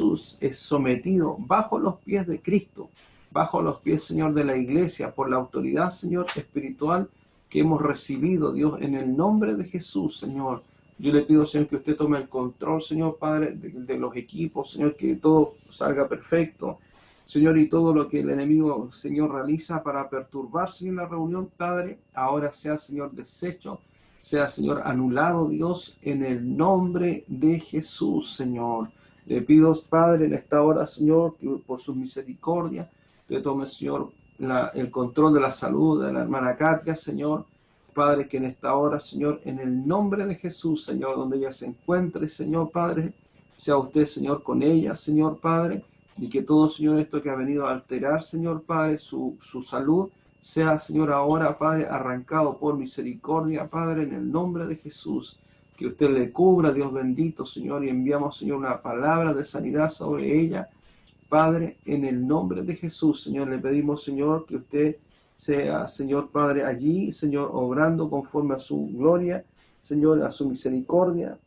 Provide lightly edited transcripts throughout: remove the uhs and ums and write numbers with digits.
Jesús es sometido bajo los pies de Cristo, bajo los pies, Señor, de la iglesia, por la autoridad, Señor, espiritual que hemos recibido, Dios, en el nombre de Jesús, Señor. Yo le pido, Señor, que usted tome el control, Señor Padre, de los equipos, Señor, que todo salga perfecto, Señor, y todo lo que el enemigo, Señor, realiza para perturbar, Señor, la reunión, Padre, ahora sea, Señor, deshecho, sea, Señor, anulado, Dios, en el nombre de Jesús, Señor. Le pido, Padre, en esta hora, Señor, que por su misericordia, le tome, Señor, el control de la salud de la hermana Katia, Señor. Padre, que en esta hora, Señor, en el nombre de Jesús, Señor, donde ella se encuentre, Señor, Padre, sea usted, Señor, con ella, Señor, Padre, y que todo, Señor, esto que ha venido a alterar, Señor, Padre, su salud, sea, Señor, ahora, Padre, arrancado por misericordia, Padre, en el nombre de Jesús. Que usted le cubra, Dios bendito, Señor, y enviamos, Señor, una palabra de sanidad sobre ella, Padre, en el nombre de Jesús, Señor. Le pedimos, Señor, que usted sea, Señor Padre, allí, Señor, obrando conforme a su gloria, Señor, a su misericordia,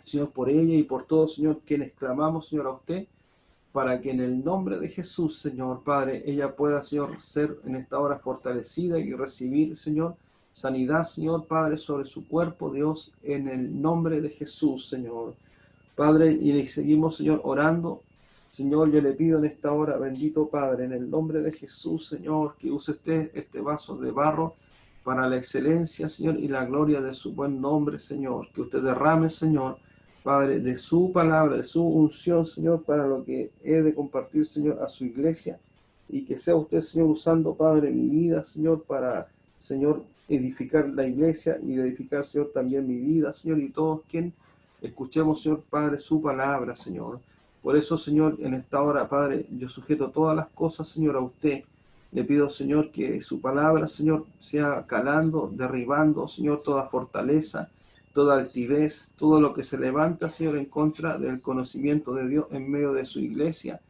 Señor, por ella y por todos, Señor, quienes clamamos, Señor, a usted, para que en el nombre de Jesús, Señor Padre, ella pueda, Señor, ser en esta hora fortalecida y recibir, Señor, sanidad, Señor Padre, sobre su cuerpo, Dios, en el nombre de Jesús, Señor. Padre, y le seguimos, Señor, orando. Señor, yo le pido en esta hora, bendito Padre, en el nombre de Jesús, Señor, que use usted este vaso de barro para la excelencia, Señor, y la gloria de su buen nombre, Señor. Que usted derrame, Señor, Padre, de su palabra, de su unción, Señor, para lo que he de compartir, Señor, a su iglesia. Y que sea usted, Señor, usando, Padre, mi vida, Señor, para, Señor, edificar la iglesia y edificar, Señor, también mi vida, Señor, y todos quienes escuchemos, Señor, Padre, su palabra, Señor. Por eso, Señor, en esta hora, Padre, yo sujeto todas las cosas, Señor, a usted. Le pido, Señor, que su palabra, Señor, sea calando, derribando, Señor, toda fortaleza, toda altivez, todo lo que se levanta, Señor, en contra del conocimiento de Dios en medio de su iglesia.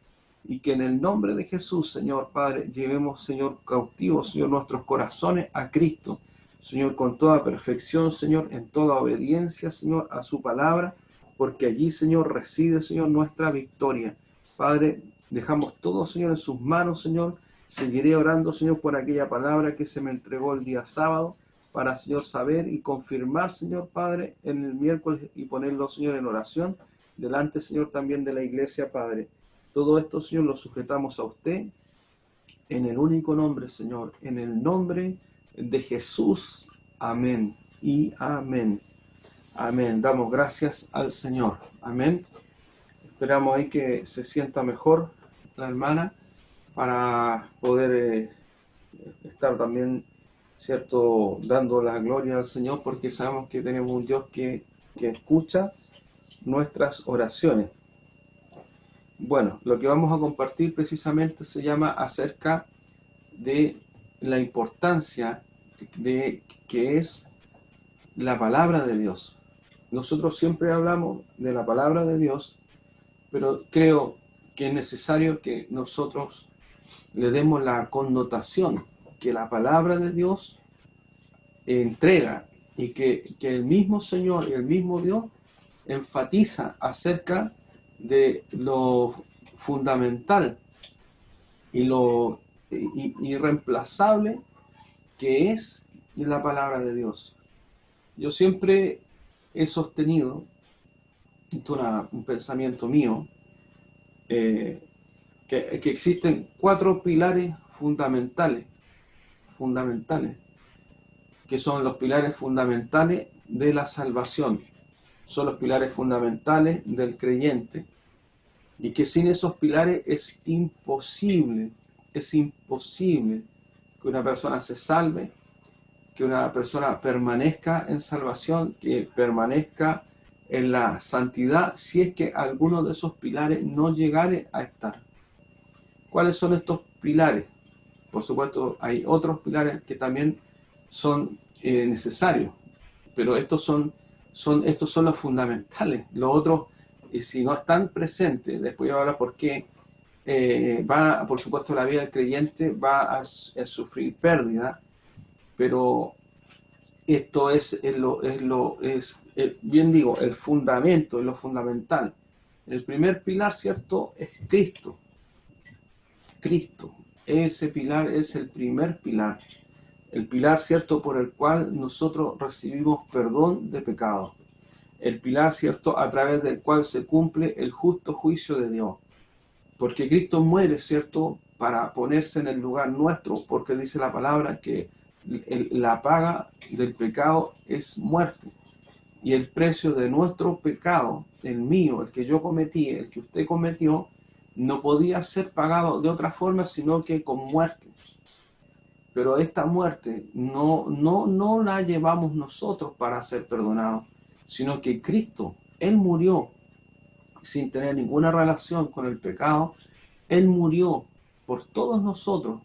Y que en el nombre de Jesús, Señor, Padre, llevemos, Señor, cautivos, Señor, nuestros corazones a Cristo. Señor, con toda perfección, Señor, en toda obediencia, Señor, a su palabra, porque allí, Señor, reside, Señor, nuestra victoria. Padre, dejamos todo, Señor, en sus manos, Señor. Seguiré orando, Señor, por aquella palabra que se me entregó el día sábado, para, Señor, saber y confirmar, Señor, Padre, en el miércoles y ponerlo, Señor, en oración, delante, Señor, también de la iglesia, Padre. Todo esto, Señor, lo sujetamos a usted, en el único nombre, Señor, en el nombre de Jesús. Amén y amén. Amén. Damos gracias al Señor. Amén. Esperamos ahí que se sienta mejor la hermana para poder estar también, ¿cierto?, dando la gloria al Señor, porque sabemos que tenemos un Dios que escucha nuestras oraciones. Bueno, lo que vamos a compartir precisamente se llama acerca de la importancia de que es la palabra de Dios. Nosotros siempre hablamos de la palabra de Dios, pero creo que es necesario que nosotros le demos la connotación que la palabra de Dios entrega y que el mismo Señor y el mismo Dios enfatiza acerca de lo fundamental y lo irreemplazable que es la palabra de Dios. Yo siempre he sostenido, esto es un pensamiento mío, que existen 4 pilares fundamentales, que son los pilares fundamentales de la salvación, son los pilares fundamentales del creyente, y que sin esos pilares es imposible que una persona se salve, que una persona permanezca en salvación, que permanezca en la santidad, si es que alguno de esos pilares no llegare a estar. ¿Cuáles son estos pilares? Por supuesto, hay otros pilares que también son necesarios, pero estos son los fundamentales. Los otros, si no están presentes, después voy a hablar por qué, por supuesto, la vida del creyente va a sufrir pérdida, pero esto es bien digo, el fundamento, es lo fundamental. El primer pilar, ¿cierto?, es Cristo. Cristo. Ese pilar es el primer pilar. El pilar, ¿cierto?, por el cual nosotros recibimos perdón de pecados. El pilar, ¿cierto?, a través del cual se cumple el justo juicio de Dios. Porque Cristo muere, ¿cierto?, para ponerse en el lugar nuestro, porque dice la palabra que la paga del pecado es muerte. Y el precio de nuestro pecado, el mío, el que yo cometí, el que usted cometió, no podía ser pagado de otra forma sino que con muerte. Pero esta muerte no la llevamos nosotros para ser perdonados, sino que Cristo, Él murió sin tener ninguna relación con el pecado. Él murió por todos nosotros.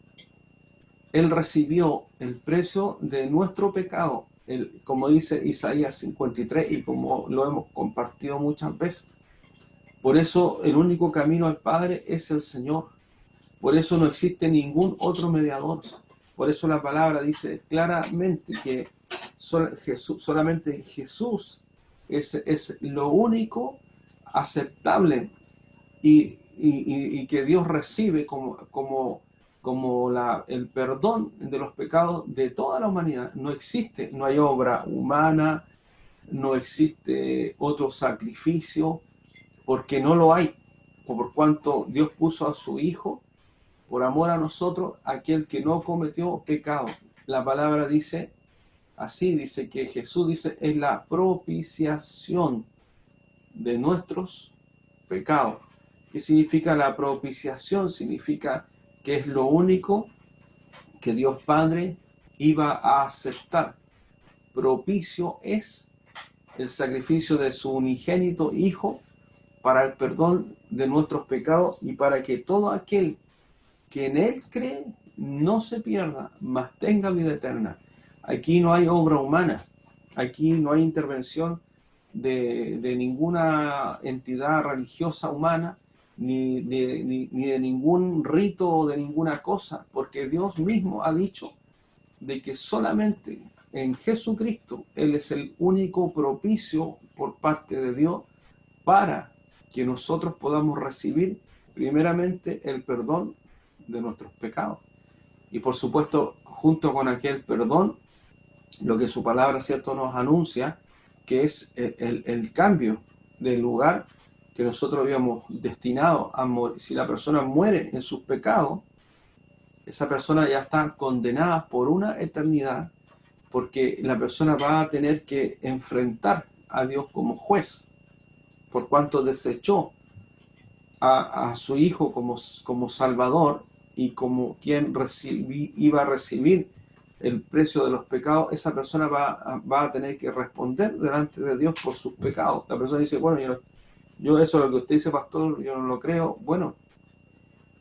Él recibió el precio de nuestro pecado, como dice Isaías 53 y como lo hemos compartido muchas veces. Por eso el único camino al Padre es el Señor. Por eso no existe ningún otro mediador. Por eso la palabra dice claramente que solamente Jesús es lo único aceptable y que Dios recibe como el perdón de los pecados de toda la humanidad. No existe, no hay obra humana, no existe otro sacrificio, porque no lo hay, o por cuanto Dios puso a su Hijo por amor a nosotros, aquel que no cometió pecado. La palabra dice así, dice que Jesús dice es la propiciación de nuestros pecados. ¿Qué significa la propiciación? Significa que es lo único que Dios Padre iba a aceptar. Propicio es el sacrificio de su unigénito Hijo para el perdón de nuestros pecados y para que todo aquel que en Él cree no se pierda, mas tenga vida eterna. Aquí no hay obra humana, aquí no hay intervención de ninguna entidad religiosa humana, ni de ningún rito o de ninguna cosa, porque Dios mismo ha dicho de que solamente en Jesucristo Él es el único propicio por parte de Dios para que nosotros podamos recibir primeramente el perdón de nuestros pecados. Y por supuesto, junto con aquel perdón, lo que su palabra, ¿cierto?, nos anuncia, que es el cambio del lugar que nosotros habíamos destinado a morir. Si la persona muere en sus pecados, esa persona ya está condenada por una eternidad, porque la persona va a tener que enfrentar a Dios como juez, por cuanto desechó a su Hijo como Salvador y como quien iba a recibir el precio de los pecados. Esa persona va a tener que responder delante de Dios por sus pecados. La persona dice, bueno, yo eso lo que usted dice, pastor, yo no lo creo. Bueno,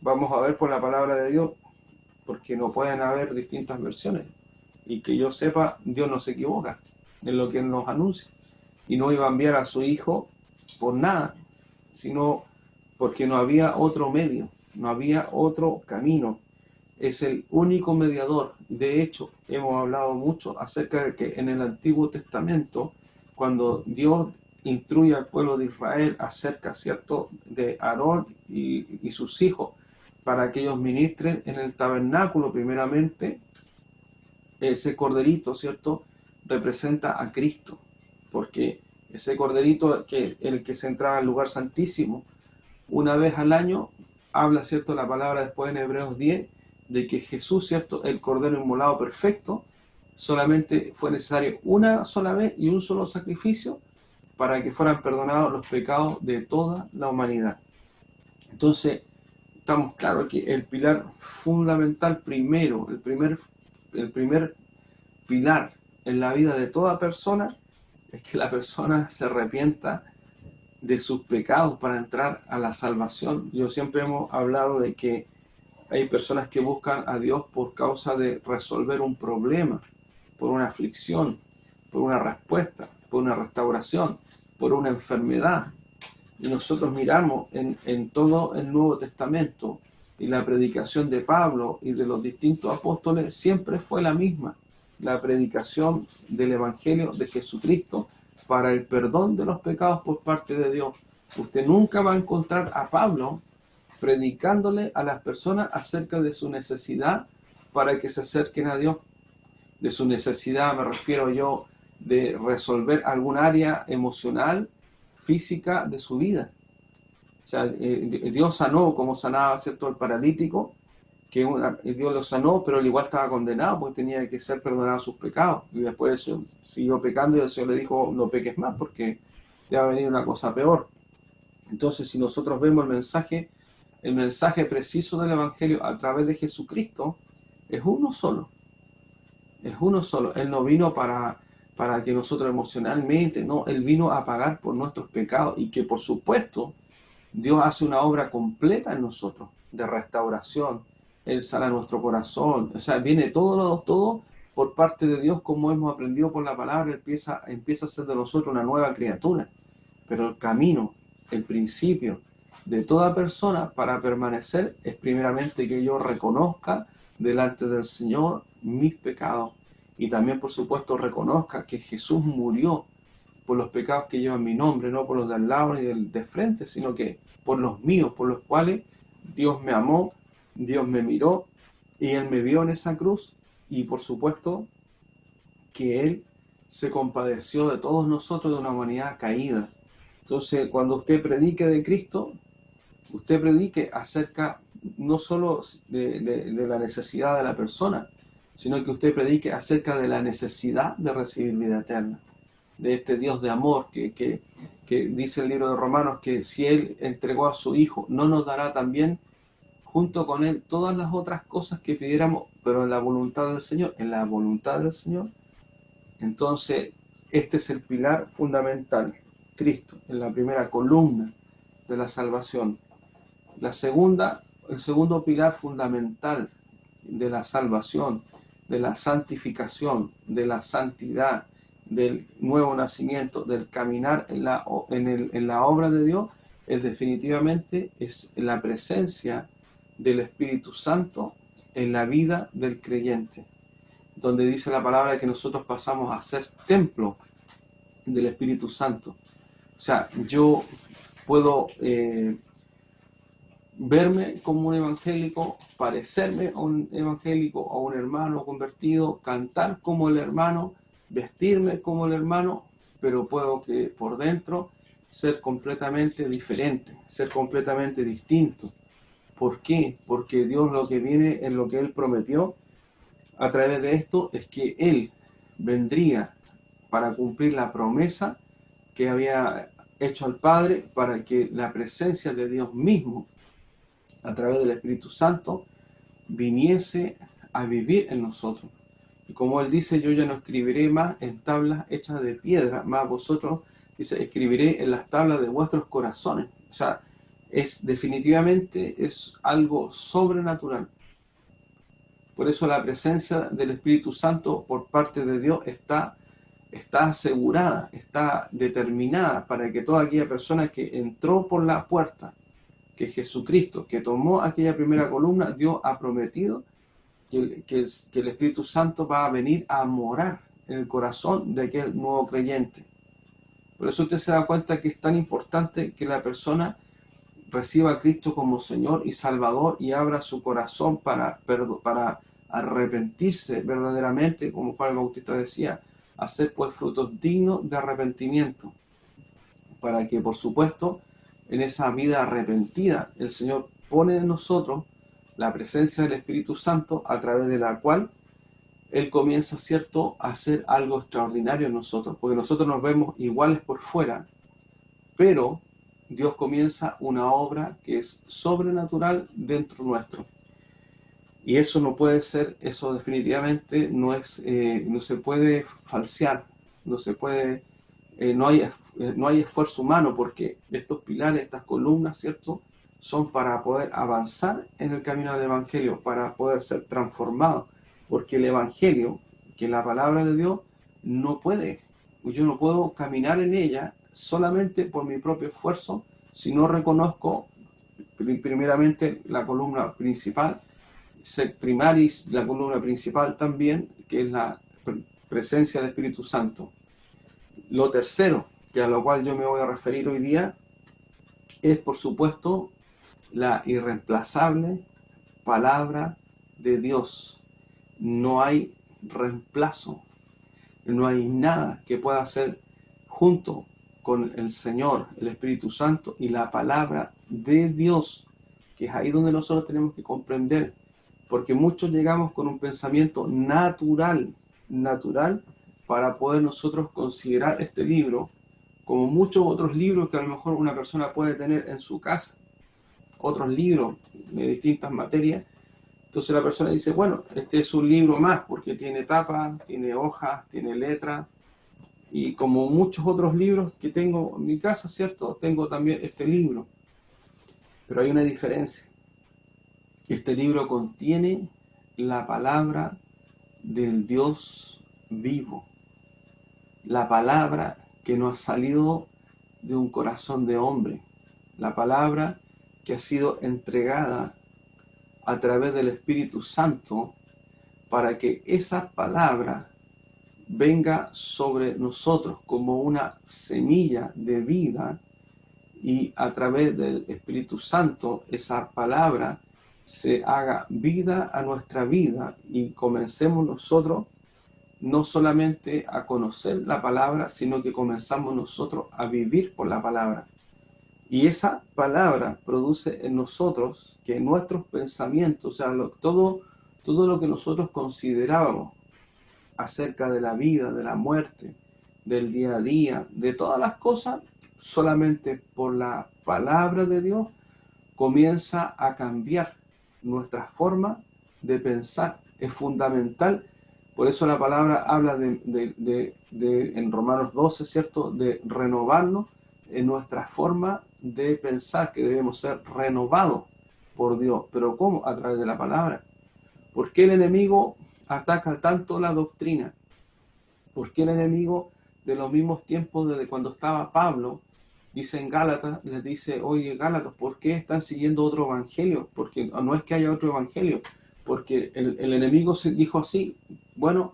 vamos a ver por la palabra de Dios, porque no pueden haber distintas versiones. Y que yo sepa, Dios no se equivoca en lo que Él nos anuncia. Y no iba a enviar a su Hijo por nada, sino porque no había otro medio, no había otro camino. Es el único mediador. De hecho, hemos hablado mucho acerca de que en el Antiguo Testamento, cuando Dios instruye al pueblo de Israel acerca, ¿cierto?, de Aarón y sus hijos, para que ellos ministren en el tabernáculo primeramente, ese corderito, ¿cierto?, representa a Cristo, porque ese corderito, el que se entraba al lugar santísimo, una vez al año, habla, ¿cierto?, la palabra después en Hebreos 10, de que Jesús, ¿cierto?, el cordero inmolado perfecto, solamente fue necesario una sola vez y un solo sacrificio para que fueran perdonados los pecados de toda la humanidad. Entonces, estamos claros que el pilar fundamental primero, el primer pilar en la vida de toda persona es que la persona se arrepienta de sus pecados para entrar a la salvación. Yo siempre hemos hablado de que hay personas que buscan a Dios por causa de resolver un problema, por una aflicción, por una respuesta, por una restauración, por una enfermedad. Y nosotros miramos en todo el Nuevo Testamento y la predicación de Pablo y de los distintos apóstoles siempre fue la misma, la predicación del Evangelio de Jesucristo para el perdón de los pecados por parte de Dios. Usted nunca va a encontrar a Pablo predicándole a las personas acerca de su necesidad para que se acerquen a Dios. De su necesidad me refiero yo de resolver algún área emocional, física de su vida. O sea, Dios sanó como sanaba, ¿cierto?, el paralítico, que Dios lo sanó, pero él igual estaba condenado porque tenía que ser perdonado sus pecados. Y después de eso siguió pecando y el Señor le dijo, no peques más porque te va a venir una cosa peor. Entonces, si nosotros vemos el mensaje preciso del Evangelio a través de Jesucristo, es uno solo. Es uno solo. Él no vino para que nosotros emocionalmente, no, Él vino a pagar por nuestros pecados y que por supuesto Dios hace una obra completa en nosotros, de restauración. Él sana nuestro corazón. O sea, viene todo por parte de Dios, como hemos aprendido por la palabra, empieza a ser de nosotros una nueva criatura. Pero el camino, el principio de toda persona para permanecer es primeramente que yo reconozca delante del Señor mis pecados y también, por supuesto, reconozca que Jesús murió por los pecados que llevan mi nombre, no por los de al lado ni del de frente, sino que por los míos, por los cuales Dios me amó, Dios me miró y Él me vio en esa cruz y por supuesto que Él se compadeció de todos nosotros, de una humanidad caída. Entonces, cuando usted predique de Cristo, usted predique acerca no solo de la necesidad de la persona, sino que usted predique acerca de la necesidad de recibir vida eterna, de este Dios de amor que dice el libro de Romanos que si Él entregó a su Hijo, ¿no nos dará también junto con Él todas las otras cosas que pidiéramos, pero en la voluntad del Señor? En la voluntad del Señor. Entonces, este es el pilar fundamental, Cristo, en la primera columna de la salvación. El segundo pilar fundamental de la salvación, de la santificación, de la santidad, del nuevo nacimiento, del caminar en la obra de Dios, definitivamente es la presencia del Espíritu Santo en la vida del creyente, donde dice la palabra que nosotros pasamos a ser templo del Espíritu Santo. O sea, yo puedo verme como un evangélico, parecerme a un evangélico, a un hermano convertido, cantar como el hermano, vestirme como el hermano, pero puedo que por dentro ser completamente diferente, ser completamente distinto. ¿Por qué? Porque Dios lo que viene en lo que Él prometió a través de esto es que Él vendría para cumplir la promesa que había hecho al Padre, para que la presencia de Dios mismo a través del Espíritu Santo viniese a vivir en nosotros. Y como Él dice, yo ya no escribiré más en tablas hechas de piedra, más vosotros, dice, escribiré en las tablas de vuestros corazones. O sea, definitivamente es algo sobrenatural. Por eso la presencia del Espíritu Santo por parte de Dios está asegurada, está determinada para que toda aquella persona que entró por la puerta, que Jesucristo, que tomó aquella primera columna, Dios ha prometido que el Espíritu Santo va a venir a morar en el corazón de aquel nuevo creyente. Por eso usted se da cuenta que es tan importante que la persona reciba a Cristo como Señor y Salvador y abra su corazón para arrepentirse verdaderamente, como Juan el Bautista decía, hacer pues frutos dignos de arrepentimiento, para que por supuesto en esa vida arrepentida el Señor pone en nosotros la presencia del Espíritu Santo, a través de la cual Él comienza, ¿cierto?, a hacer algo extraordinario en nosotros, porque nosotros nos vemos iguales por fuera, pero Dios comienza una obra que es sobrenatural dentro nuestro. Y eso no puede ser, eso definitivamente no se puede falsear, no se puede, no hay esfuerzo humano, porque estos pilares, estas columnas, ¿cierto?, son para poder avanzar en el camino del Evangelio, para poder ser transformados, porque el Evangelio, que la palabra de Dios, yo no puedo caminar en ella solamente por mi propio esfuerzo, si no reconozco primeramente la columna principal, sed primaris, la columna principal también, que es la presencia del Espíritu Santo. Lo tercero, que a lo cual yo me voy a referir hoy día, es, por supuesto, la irreemplazable palabra de Dios. No hay reemplazo, no hay nada que pueda hacer junto con el Señor, el Espíritu Santo y la palabra de Dios, que es ahí donde nosotros tenemos que comprender, porque muchos llegamos con un pensamiento natural para poder nosotros considerar este libro como muchos otros libros que a lo mejor una persona puede tener en su casa, otros libros de distintas materias. Entonces la persona dice, bueno, este es un libro más porque tiene tapa, tiene hojas, tiene letras, y como muchos otros libros que tengo en mi casa, ¿cierto? Tengo también este libro. Pero hay una diferencia. Este libro contiene la palabra del Dios vivo. La palabra que no ha salido de un corazón de hombre. La palabra que ha sido entregada a través del Espíritu Santo para que esa palabra venga sobre nosotros como una semilla de vida, y a través del Espíritu Santo esa palabra se haga vida a nuestra vida y comencemos nosotros no solamente a conocer la palabra, sino que comenzamos nosotros a vivir por la palabra. Y esa palabra produce en nosotros que nuestros pensamientos, o sea, todo lo que nosotros considerábamos acerca de la vida, de la muerte, del día a día, de todas las cosas, solamente por la palabra de Dios comienza a cambiar nuestra forma de pensar. Es fundamental. Por eso la palabra habla en Romanos 12, ¿cierto?, de renovarnos en nuestra forma de pensar, que debemos ser renovados por Dios. ¿Pero cómo? A través de la palabra. ¿Por qué el enemigo ataca tanto la doctrina? ¿Por qué el enemigo de los mismos tiempos, desde cuando estaba Pablo, dice en Gálatas, les dice, oye Gálatas, ¿por qué están siguiendo otro evangelio? Porque no es que haya otro evangelio, porque el enemigo se dijo así, bueno,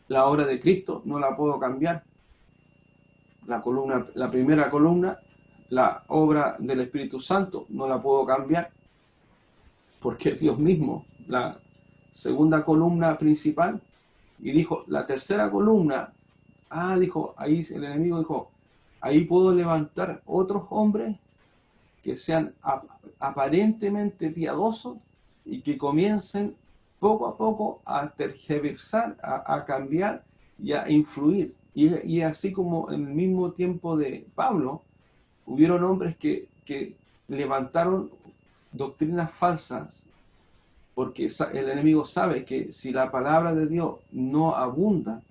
la obra de Cristo no la puedo cambiar. La primera columna, la obra del Espíritu Santo, no la puedo cambiar, porque es Dios mismo. La segunda columna principal, y dijo, la tercera columna, dijo, ahí el enemigo dijo, ahí puedo levantar otros hombres que sean aparentemente piadosos y que comiencen poco a poco a tergiversar, a cambiar y a influir. Y así como en el mismo tiempo de Pablo, hubieron hombres que levantaron doctrinas falsas, porque el enemigo sabe que si la palabra de Dios no abunda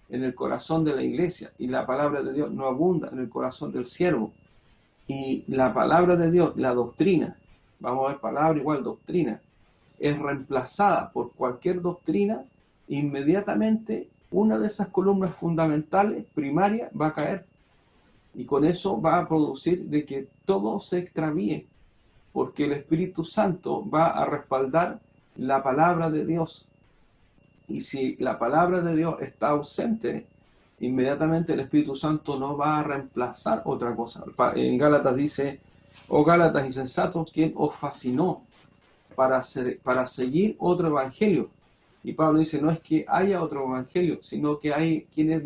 en el corazón de la iglesia y la palabra de Dios no abunda en el corazón del siervo, y la palabra de Dios, la doctrina, vamos a ver palabra igual doctrina, es reemplazada por cualquier doctrina, inmediatamente una de esas columnas fundamentales, primarias, va a caer. Y con eso va a producir de que todo se extravíe, porque el Espíritu Santo va a respaldar la palabra de Dios. Y si la palabra de Dios está ausente, inmediatamente el Espíritu Santo no va a reemplazar otra cosa. En Gálatas dice, oh Gálatas insensatos, ¿quién os fascinó para seguir otro evangelio? Y Pablo dice, no es que haya otro evangelio, sino que hay quienes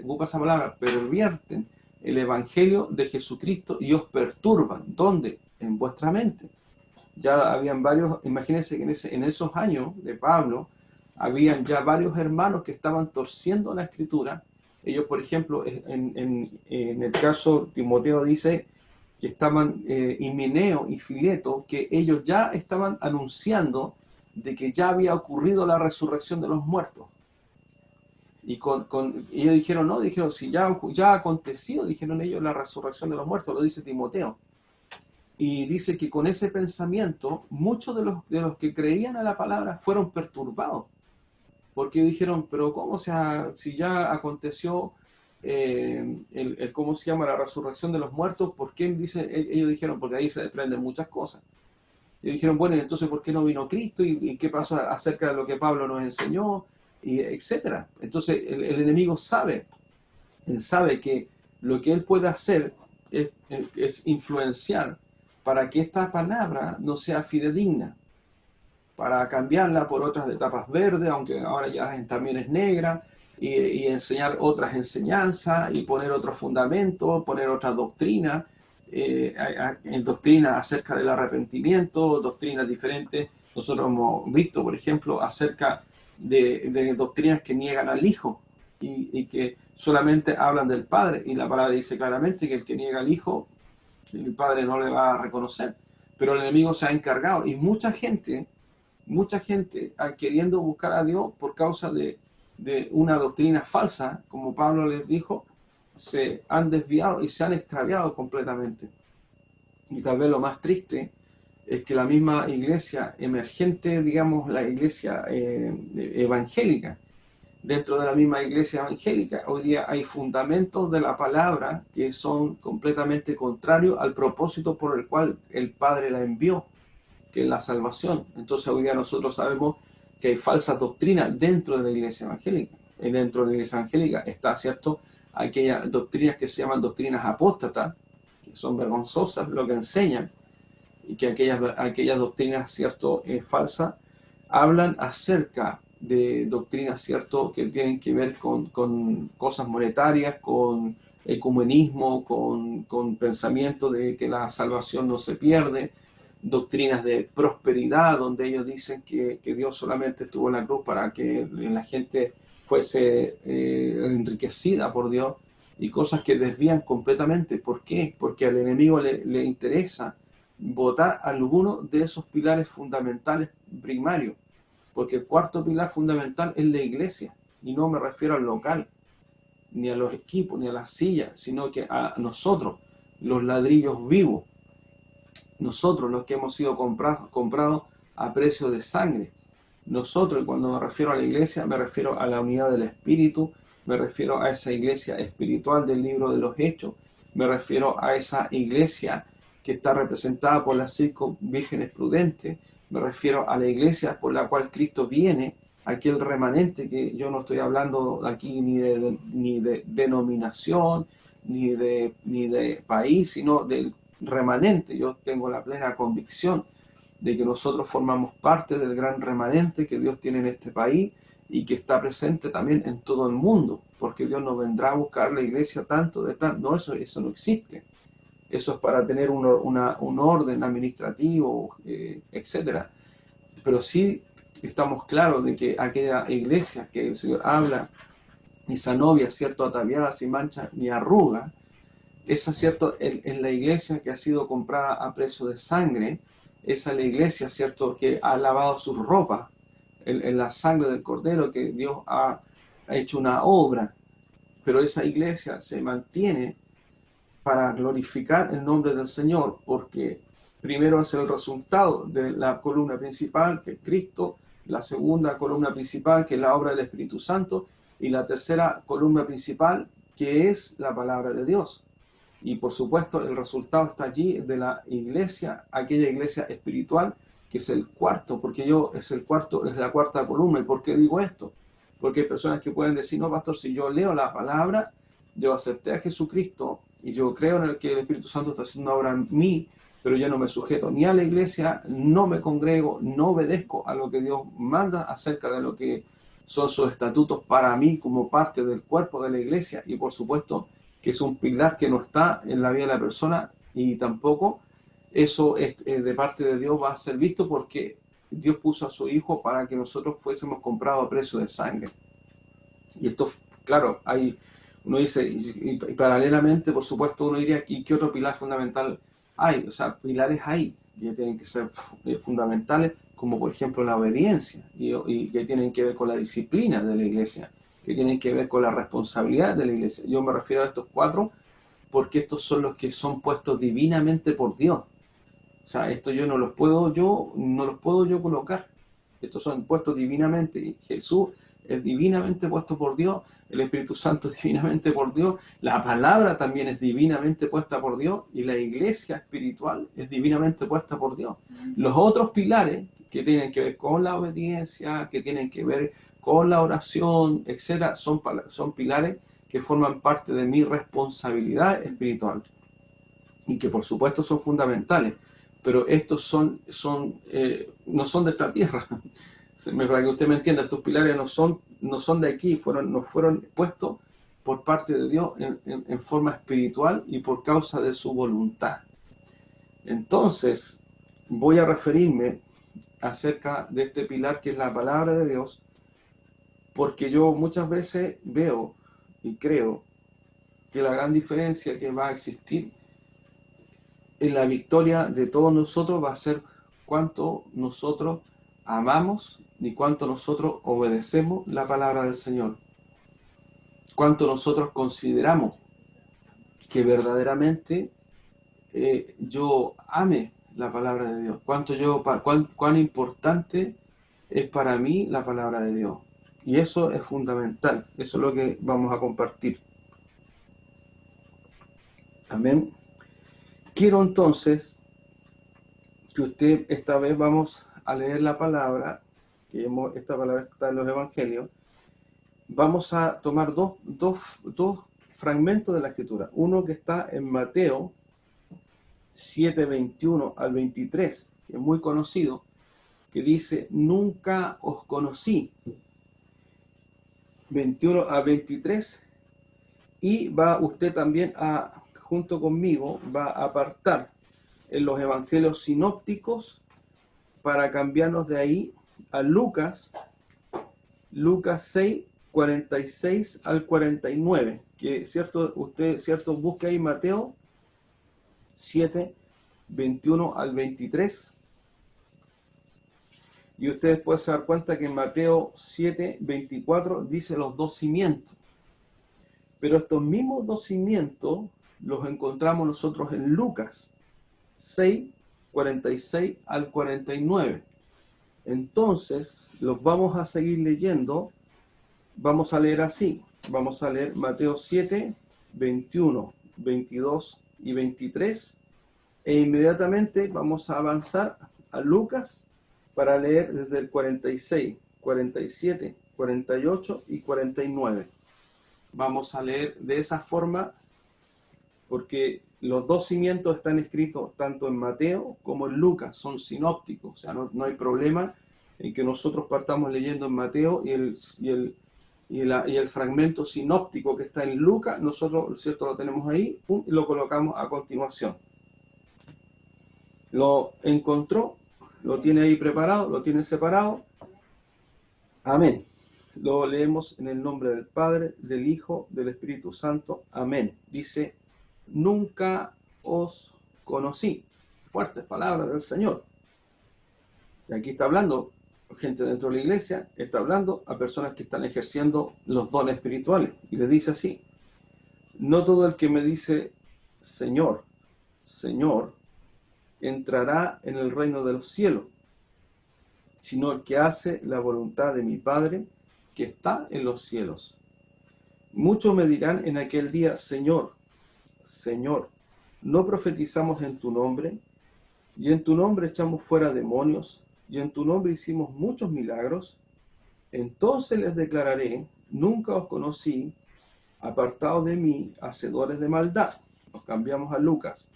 ocupa esa palabra, pervierten el evangelio de Jesucristo y os perturban. ¿Dónde? En vuestra mente. Ya habían varios, imagínense que en esos años de Pablo, habían ya varios hermanos que estaban torciendo la escritura. Ellos, por ejemplo, en el caso Timoteo dice que estaban Himeneo y Fileto, que ellos ya estaban anunciando de que ya había ocurrido la resurrección de los muertos. Y ellos dijeron, no, dijeron, si ya ha acontecido, dijeron ellos, la resurrección de los muertos, lo dice Timoteo. Y dice que con ese pensamiento, muchos de los que creían a la palabra fueron perturbados. Porque dijeron, pero ¿cómo? O sea, si ya aconteció ¿cómo se llama? La resurrección de los muertos, ¿por qué? Ellos dijeron, porque ahí se desprenden muchas cosas. Y dijeron, bueno, entonces, ¿por qué no vino Cristo? ¿Y qué pasó acerca de lo que Pablo nos enseñó? Y etcétera. Entonces, el enemigo sabe, él sabe que lo que él puede hacer es influenciar para que esta palabra no sea fidedigna, para cambiarla por otras de tapas verdes, aunque ahora ya también es negra, y enseñar otras enseñanzas y poner otros fundamentos, poner otras doctrinas, en doctrinas acerca del arrepentimiento, doctrinas diferentes. Nosotros hemos visto, por ejemplo, acerca de doctrinas que niegan al Hijo y que solamente hablan del Padre, y la palabra dice claramente que el que niega al Hijo, el Padre no le va a reconocer, pero el enemigo se ha encargado, y mucha gente queriendo buscar a Dios por causa de una doctrina falsa, como Pablo les dijo, se han desviado y se han extraviado completamente. Y tal vez lo más triste es que la misma iglesia emergente, digamos, la iglesia evangélica, dentro de la misma iglesia evangélica, hoy día hay fundamentos de la palabra que son completamente contrarios al propósito por el cual el Padre la envió, que es la salvación. Entonces hoy día nosotros sabemos que hay falsas doctrinas dentro de la iglesia evangélica. Y dentro de la iglesia evangélica está, ¿cierto?, aquellas doctrinas que se llaman doctrinas apóstatas, que son vergonzosas lo que enseñan, y que aquellas doctrinas, ¿cierto?, falsas, hablan acerca de doctrinas, ¿cierto?, que tienen que ver con cosas monetarias, con ecumenismo, con pensamiento de que la salvación no se pierde, doctrinas de prosperidad, donde ellos dicen que Dios solamente estuvo en la cruz para que la gente fuese enriquecida por Dios, y cosas que desvían completamente. ¿Por qué? Porque al enemigo le interesa botar alguno de esos pilares fundamentales primarios, porque el cuarto pilar fundamental es la iglesia, y no me refiero al local, ni a los equipos, ni a las sillas, sino que a nosotros, los ladrillos vivos, nosotros los que hemos sido comprados a precio de sangre. Nosotros, y cuando me refiero a la iglesia, me refiero a la unidad del Espíritu, me refiero a esa iglesia espiritual del libro de los Hechos, me refiero a esa iglesia que está representada por las 5 vírgenes prudentes, me refiero a la iglesia por la cual Cristo viene, aquel remanente, que yo no estoy hablando aquí ni de denominación, ni de país, sino del remanente. Yo tengo la plena convicción de que nosotros formamos parte del gran remanente que Dios tiene en este país y que está presente también en todo el mundo, porque Dios no vendrá a buscar la iglesia tanto de tal. No, eso no existe. Eso es para tener un orden administrativo, etcétera. Pero sí estamos claros de que aquella iglesia que el Señor habla, esa novia, ¿cierto?, ataviada, sin mancha ni arruga, esa, ¿cierto?, en la iglesia que ha sido comprada a precio de sangre, esa es la iglesia, ¿cierto?, que ha lavado sus ropas en la sangre del Cordero, que Dios ha hecho una obra, pero esa iglesia se mantiene para glorificar el nombre del Señor, porque primero es el resultado de la columna principal, que es Cristo, la segunda columna principal, que es la obra del Espíritu Santo, y la tercera columna principal, que es la palabra de Dios. Y por supuesto el resultado está allí de la iglesia, aquella iglesia espiritual, que es el cuarto, porque es la cuarta columna. ¿Y por qué digo esto? Porque hay personas que pueden decir, no, pastor, si yo leo la palabra, yo acepté a Jesucristo y yo creo en el que el Espíritu Santo está haciendo una obra en mí, pero yo no me sujeto ni a la iglesia, no me congrego, no obedezco a lo que Dios manda acerca de lo que son sus estatutos para mí como parte del cuerpo de la iglesia. Y por supuesto que es un pilar que no está en la vida de la persona, y tampoco eso de parte de Dios va a ser visto, porque Dios puso a su Hijo para que nosotros fuésemos comprados a precio de sangre. Y esto, claro, uno dice, y paralelamente, por supuesto, uno diría, ¿y qué otro pilar fundamental hay? O sea, pilares hay que tienen que ser fundamentales, como por ejemplo la obediencia, y que tienen que ver con la disciplina de la iglesia, que tienen que ver con la responsabilidad de la iglesia. Yo me refiero a estos 4 porque estos son los que son puestos divinamente por Dios. O sea, esto no los puedo yo colocar. Estos son puestos divinamente. Jesús es divinamente puesto por Dios, el Espíritu Santo es divinamente por Dios, la palabra también es divinamente puesta por Dios, y la iglesia espiritual es divinamente puesta por Dios. Los otros pilares que tienen que ver con la obediencia, que tienen que ver con la oración, etcétera, son pilares que forman parte de mi responsabilidad espiritual. y que por supuesto son fundamentales, pero estos no son de esta tierra. Para que usted me entienda, estos pilares no son de aquí, nos fueron puestos por parte de Dios en forma espiritual y por causa de su voluntad. Entonces, voy a referirme acerca de este pilar que es la palabra de Dios, porque yo muchas veces veo y creo que la gran diferencia que va a existir en la victoria de todos nosotros va a ser cuánto nosotros amamos y cuánto nosotros obedecemos la palabra del Señor. Cuánto nosotros consideramos que verdaderamente yo ame la palabra de Dios. Cuán importante es para mí la palabra de Dios. Y eso es fundamental. Eso es lo que vamos a compartir. Amén. Quiero entonces que usted, esta vez vamos a leer la palabra, esta palabra está en los evangelios. Vamos a tomar dos fragmentos de la escritura. Uno que está en Mateo 7, 21 al 23, que es muy conocido, que dice, nunca os conocí. 21 a 23. Y va usted también junto conmigo, va a apartar en los evangelios sinópticos para cambiarnos de ahí a Lucas 6, 46 al 49, que usted busque ahí Mateo 7, 21 al 23, y ustedes pueden se dar cuenta que en Mateo 7, 24 dice los dos cimientos, pero estos mismos dos cimientos los encontramos nosotros en Lucas 6, 46 al 49. Entonces, los vamos a seguir leyendo. Vamos a leer así. Vamos a leer Mateo 7, 21, 22 y 23. E inmediatamente vamos a avanzar a Lucas para leer desde el 46, 47, 48 y 49. Vamos a leer de esa forma porque los dos cimientos están escritos tanto en Mateo como en Lucas, son sinópticos, o sea, no hay problema en que nosotros partamos leyendo en Mateo y el fragmento sinóptico que está en Lucas, nosotros, ¿cierto?, lo tenemos ahí, y lo colocamos a continuación. Lo encontró, lo tiene ahí preparado, lo tiene separado. Amén. Lo leemos en el nombre del Padre, del Hijo, del Espíritu Santo. Amén. Dice, nunca os conocí. Fuertes palabras del Señor. Y aquí está hablando gente dentro de la iglesia, está hablando a personas que están ejerciendo los dones espirituales. Y le dice así, no todo el que me dice, Señor, Señor, entrará en el reino de los cielos, sino el que hace la voluntad de mi Padre que está en los cielos. Muchos me dirán en aquel día, Señor, Señor, ¿no profetizamos en tu nombre? Y en tu nombre echamos fuera demonios, y en tu nombre hicimos muchos milagros. Entonces les declararé, nunca os conocí, apartados de mí, hacedores de maldad. Nos cambiamos a Lucas.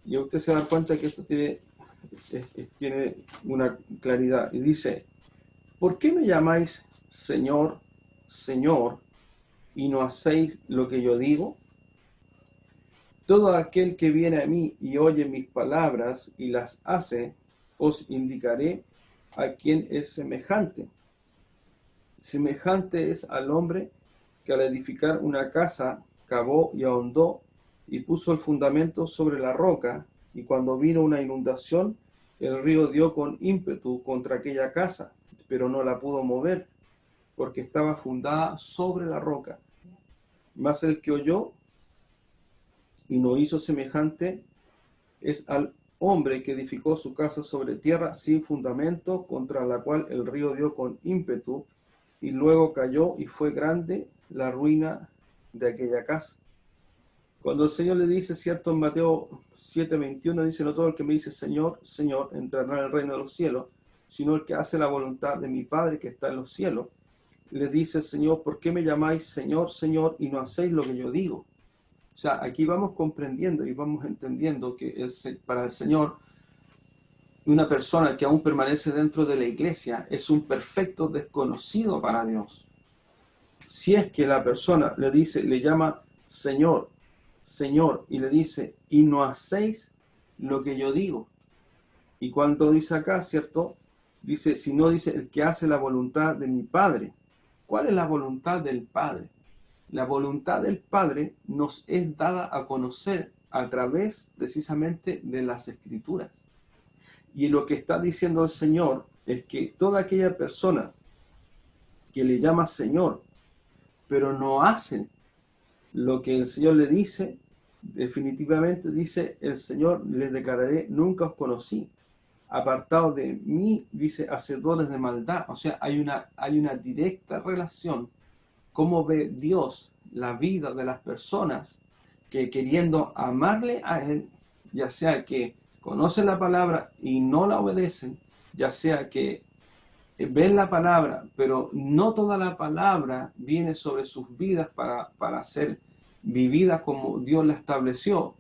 Y usted se da cuenta que esto tiene una claridad. Y dice, ¿por qué me llamáis Señor, Señor, y no hacéis lo que yo digo? Todo aquel que viene a mí y oye mis palabras y las hace, os indicaré a quién es semejante. Semejante es al hombre que al edificar una casa cavó y ahondó y puso el fundamento sobre la roca, y cuando vino una inundación, el río dio con ímpetu contra aquella casa, pero no la pudo mover, porque estaba fundada sobre la roca. Mas el que oyó y no hizo semejante es al hombre que edificó su casa sobre tierra sin fundamento, contra la cual el río dio con ímpetu, y luego cayó y fue grande la ruina de aquella casa. Cuando el Señor le dice, cierto, en Mateo 7:21, dice, no todo el que me dice Señor, Señor, entrará en el reino de los cielos, sino el que hace la voluntad de mi Padre que está en los cielos. Le dice el Señor, ¿por qué me llamáis Señor, Señor, y no hacéis lo que yo digo? O sea, aquí vamos comprendiendo y vamos entendiendo que para el Señor, una persona que aún permanece dentro de la iglesia es un perfecto desconocido para Dios. Si es que la persona le dice, le llama Señor, Señor, y le dice, y no hacéis lo que yo digo. Y cuando dice acá, ¿cierto? Dice, si no dice el que hace la voluntad de mi Padre. ¿Cuál es la voluntad del Padre? La voluntad del Padre nos es dada a conocer a través precisamente de las Escrituras. Y lo que está diciendo el Señor es que toda aquella persona que le llama Señor, pero no hace lo que el Señor le dice, definitivamente dice el Señor, les declararé, nunca os conocí. Apartados de mí, dice, hacedores de maldad. O sea, hay una directa relación. Cómo ve Dios la vida de las personas que queriendo amarle a Él, ya sea que conocen la palabra y no la obedecen, ya sea que ven la palabra, pero no toda la palabra viene sobre sus vidas para ser vivida como Dios la estableció,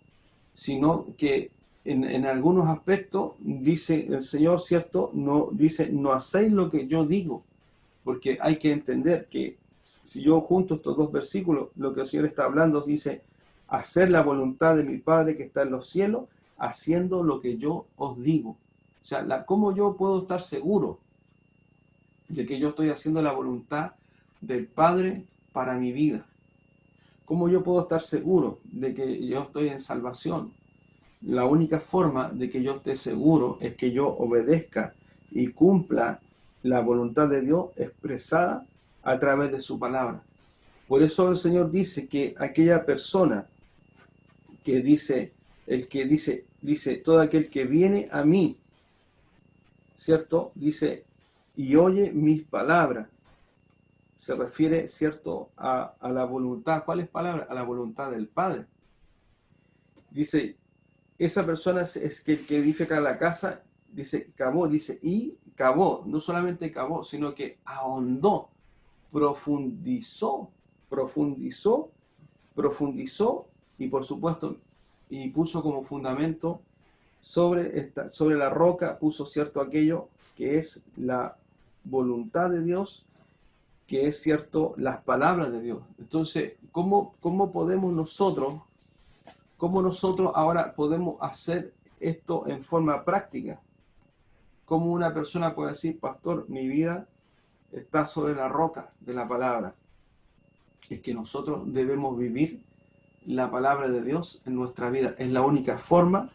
sino que en algunos aspectos dice el Señor, ¿cierto? No, dice, no hacéis lo que yo digo, porque hay que entender que si yo junto estos dos versículos, lo que el Señor está hablando dice, hacer la voluntad de mi Padre que está en los cielos, haciendo lo que yo os digo. O sea, ¿cómo yo puedo estar seguro de que yo estoy haciendo la voluntad del Padre para mi vida? ¿Cómo yo puedo estar seguro de que yo estoy en salvación? La única forma de que yo esté seguro es que yo obedezca y cumpla la voluntad de Dios expresada a través de su palabra. Por eso el Señor dice que aquella persona que dice, dice, todo aquel que viene a mí, ¿cierto? Dice, y oye mis palabras. Se refiere, ¿cierto?, a la voluntad. ¿Cuáles palabras? A la voluntad del Padre. Dice, esa persona es que edifica la casa, dice, cavó, dice, y cavó, no solamente cavó, sino que ahondó, profundizó, profundizó, profundizó, y por supuesto, y puso como fundamento sobre la roca, puso cierto aquello que es la voluntad de Dios, que es cierto las palabras de Dios. Entonces, ¿cómo podemos nosotros, cómo nosotros ahora podemos hacer esto en forma práctica? ¿Cómo una persona puede decir, pastor, mi vida está sobre la roca de la palabra? Es que nosotros debemos vivir la palabra de Dios en nuestra vida. Es la única forma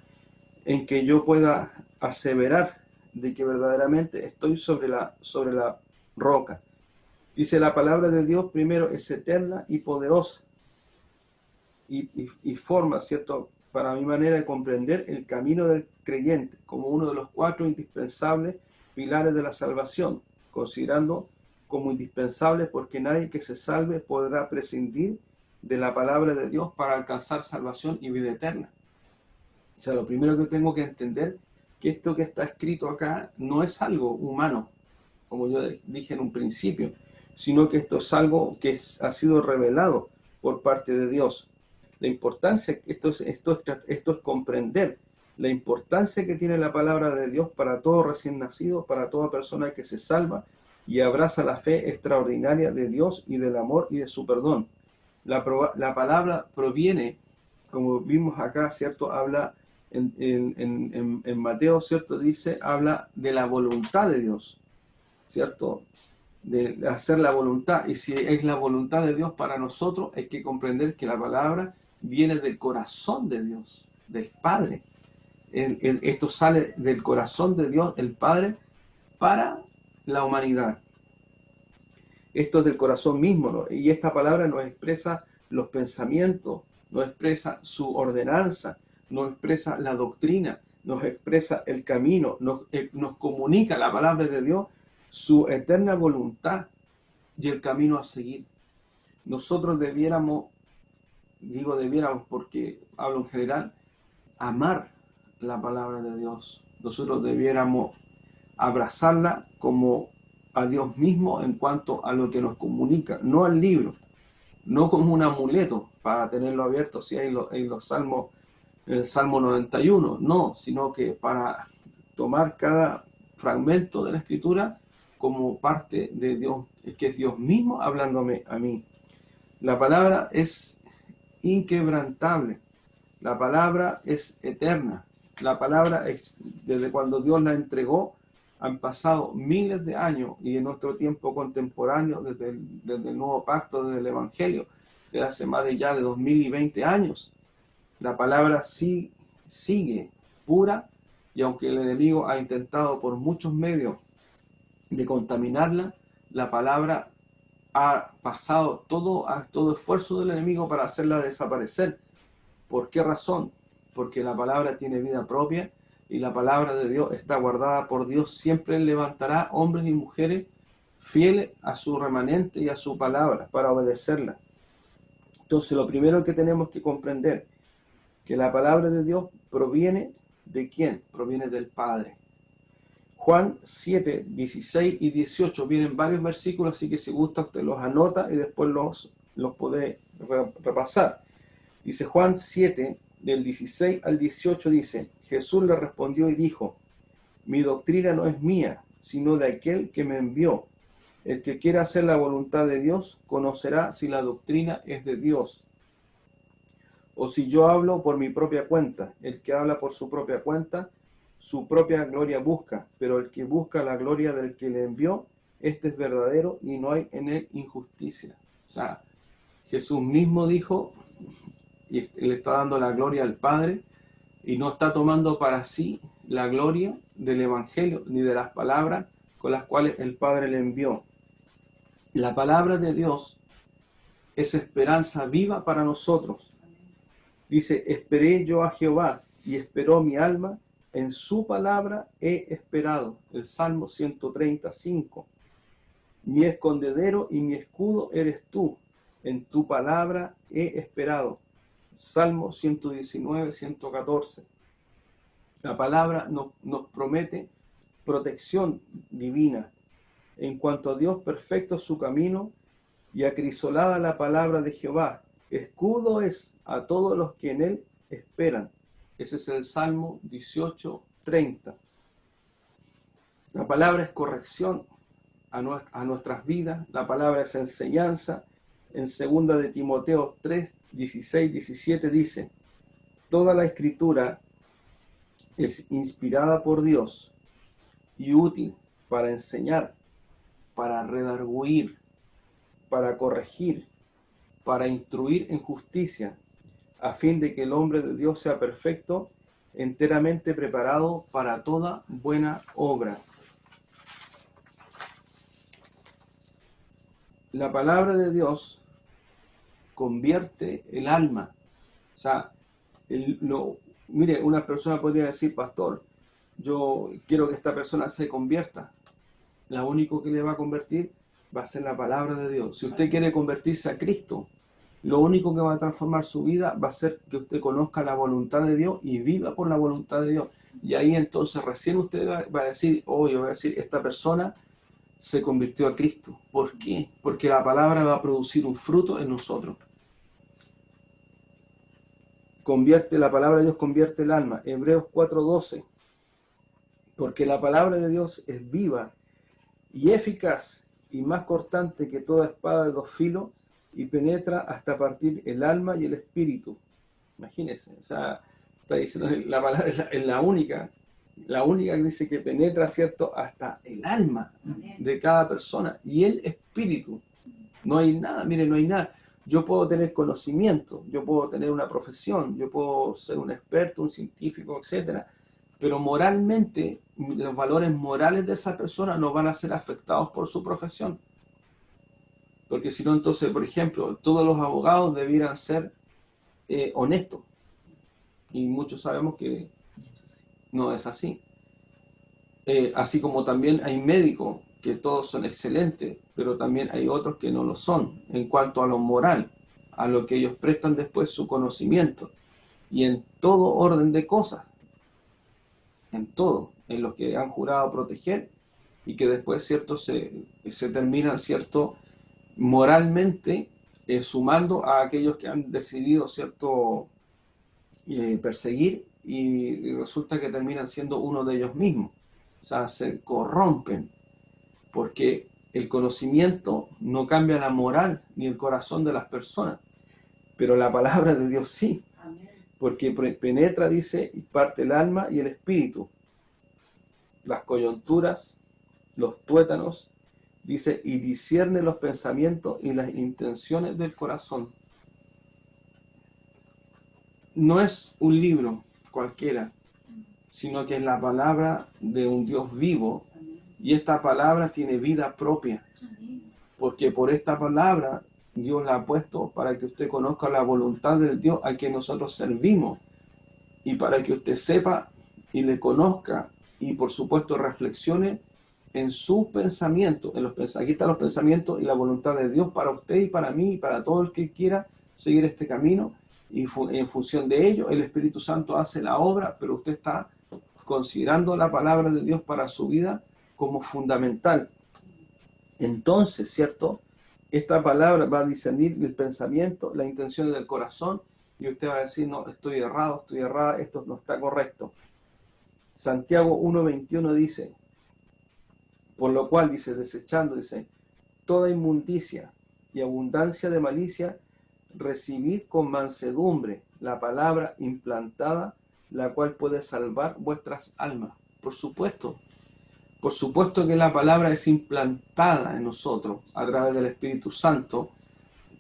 en que yo pueda aseverar de que verdaderamente estoy sobre la roca. Dice, la palabra de Dios primero es eterna y poderosa y forma, ¿cierto?, para mi manera de comprender el camino del creyente como uno de los 4 indispensables pilares de la salvación, considerando como indispensable porque nadie que se salve podrá prescindir de la palabra de Dios para alcanzar salvación y vida eterna. O sea, lo primero que tengo que entender que esto que está escrito acá no es algo humano, como yo dije en un principio, sino que esto es algo que ha sido revelado por parte de Dios. La importancia, esto es comprender la importancia que tiene la palabra de Dios para todo recién nacido, para toda persona que se salva y abraza la fe extraordinaria de Dios y del amor y de su perdón. La palabra proviene, como vimos acá, ¿cierto? Habla en Mateo, ¿cierto? Dice, habla de la voluntad de Dios, ¿cierto? De hacer la voluntad. Y si es la voluntad de Dios para nosotros, hay que comprender que la palabra viene del corazón de Dios, del Padre. Esto sale del corazón de Dios, el Padre, para la humanidad. Esto es del corazón mismo, ¿no? Y esta palabra nos expresa los pensamientos, nos expresa su ordenanza, nos expresa la doctrina, nos expresa el camino, nos comunica la palabra de Dios, su eterna voluntad y el camino a seguir. Nosotros debiéramos, digo debiéramos porque hablo en general, amar la palabra de Dios. Nosotros debiéramos abrazarla como a Dios mismo en cuanto a lo que nos comunica, no al libro. no como un amuleto para tenerlo abierto, así en los salmos, en el Salmo 91, no, sino que para tomar cada fragmento de la Escritura como parte de Dios, que es Dios mismo hablándome a mí. La palabra es inquebrantable, la palabra es eterna, la palabra es, desde cuando Dios la entregó, han pasado miles de años, y en nuestro tiempo contemporáneo, desde el Nuevo Pacto, desde el Evangelio, desde hace más de ya de 2020 años, la palabra sí sigue pura, y aunque el enemigo ha intentado por muchos medios de contaminarla, la palabra ha pasado todo esfuerzo del enemigo para hacerla desaparecer. ¿Por qué razón? Porque la palabra tiene vida propia y la palabra de Dios está guardada por Dios. Siempre levantará hombres y mujeres fieles a su remanente y a su palabra para obedecerla. Entonces, lo primero que tenemos que comprender, que la palabra de Dios proviene ¿de quién? Proviene del Padre. Juan 7, 16 y 18, vienen varios versículos, así que si gusta usted los anota y después los puede repasar. Dice Juan 7, del 16 al 18, dice: Jesús le respondió y dijo: mi doctrina no es mía, sino de aquel que me envió. El que quiera hacer la voluntad de Dios conocerá si la doctrina es de Dios, o si yo hablo por mi propia cuenta. El que habla por su propia cuenta, su propia gloria busca, pero el que busca la gloria del que le envió, este es verdadero y no hay en él injusticia. O sea, Jesús mismo dijo, y le está dando la gloria al Padre, y no está tomando para sí la gloria del Evangelio, ni de las palabras con las cuales el Padre le envió. La palabra de Dios es esperanza viva para nosotros. Dice: esperé yo a Jehová, y esperó mi alma, en su palabra he esperado. El Salmo 135. Mi escondedero y mi escudo eres tú, en tu palabra he esperado. Salmo 119, 114. La palabra nos promete protección divina. En cuanto a Dios, perfecto es su camino, y acrisolada la palabra de Jehová. Escudo es a todos los que en él esperan. Ese es el Salmo 18, 30. La palabra es corrección a nuestras vidas. La palabra es enseñanza. En 2 de Timoteo 3, 16, 17 dice: toda la escritura es inspirada por Dios y útil para enseñar, para redarguir, para corregir, para instruir en justicia, a fin de que el hombre de Dios sea perfecto, enteramente preparado para toda buena obra. La palabra de Dios convierte el alma. O sea, mire, una persona podría decir: pastor, yo quiero que esta persona se convierta. Lo único que le va a convertir va a ser la palabra de Dios. Si usted quiere convertirse a Cristo, lo único que va a transformar su vida va a ser que usted conozca la voluntad de Dios y viva por la voluntad de Dios. Y ahí entonces recién usted va a decir: yo voy a decir, esta persona se convirtió a Cristo. ¿Por qué? Porque la palabra va a producir un fruto en nosotros. La palabra de Dios convierte el alma. Hebreos 4:12. Porque la palabra de Dios es viva y eficaz, y más cortante que toda espada de dos filos, y penetra hasta partir el alma y el espíritu. Imagínense, o sea, está diciendo, la palabra es la única que dice que penetra, ¿cierto?, hasta el alma de cada persona y el espíritu. No hay nada, mire, no hay nada. Yo puedo tener conocimiento, yo puedo tener una profesión, yo puedo ser un experto, un científico, etcétera, pero moralmente, los valores morales de esa persona no van a ser afectados por su profesión. Porque si no, entonces, por ejemplo, todos los abogados debieran ser honestos. Y muchos sabemos que no es así. Así como también hay médicos que todos son excelentes, pero también hay otros que no lo son en cuanto a lo moral, a lo que ellos prestan después su conocimiento. Y en todo orden de cosas, en todo, en los que han jurado proteger y que después, ¿cierto?, se terminan, ¿cierto?, moralmente sumando a aquellos que han decidido, ¿cierto?, perseguir, y resulta que terminan siendo uno de ellos mismos. O sea, se corrompen, porque el conocimiento no cambia la moral ni el corazón de las personas, pero la palabra de Dios sí, porque penetra, dice, y parte el alma y el espíritu, las coyunturas, los tuétanos, dice, y discierne los pensamientos y las intenciones del corazón. No es un libro cualquiera, sino que es la palabra de un Dios vivo, y esta palabra tiene vida propia, porque por esta palabra Dios la ha puesto para que usted conozca la voluntad del Dios a quien nosotros servimos, y para que usted sepa y le conozca, y por supuesto reflexione en su pensamiento, aquí están los pensamientos y la voluntad de Dios para usted y para mí y para todo el que quiera seguir este camino, y en función de ello el Espíritu Santo hace la obra, pero usted está considerando la palabra de Dios para su vida como fundamental. Entonces, ¿cierto?, esta palabra va a discernir el pensamiento, las intenciones del corazón, y usted va a decir, no, estoy errado, estoy errada, esto no está correcto. Santiago 1:21 dice, por lo cual, dice, desechando, dice, toda inmundicia y abundancia de malicia, recibid con mansedumbre la palabra implantada, la cual puede salvar vuestras almas. Por supuesto que la palabra es implantada en nosotros a través del Espíritu Santo,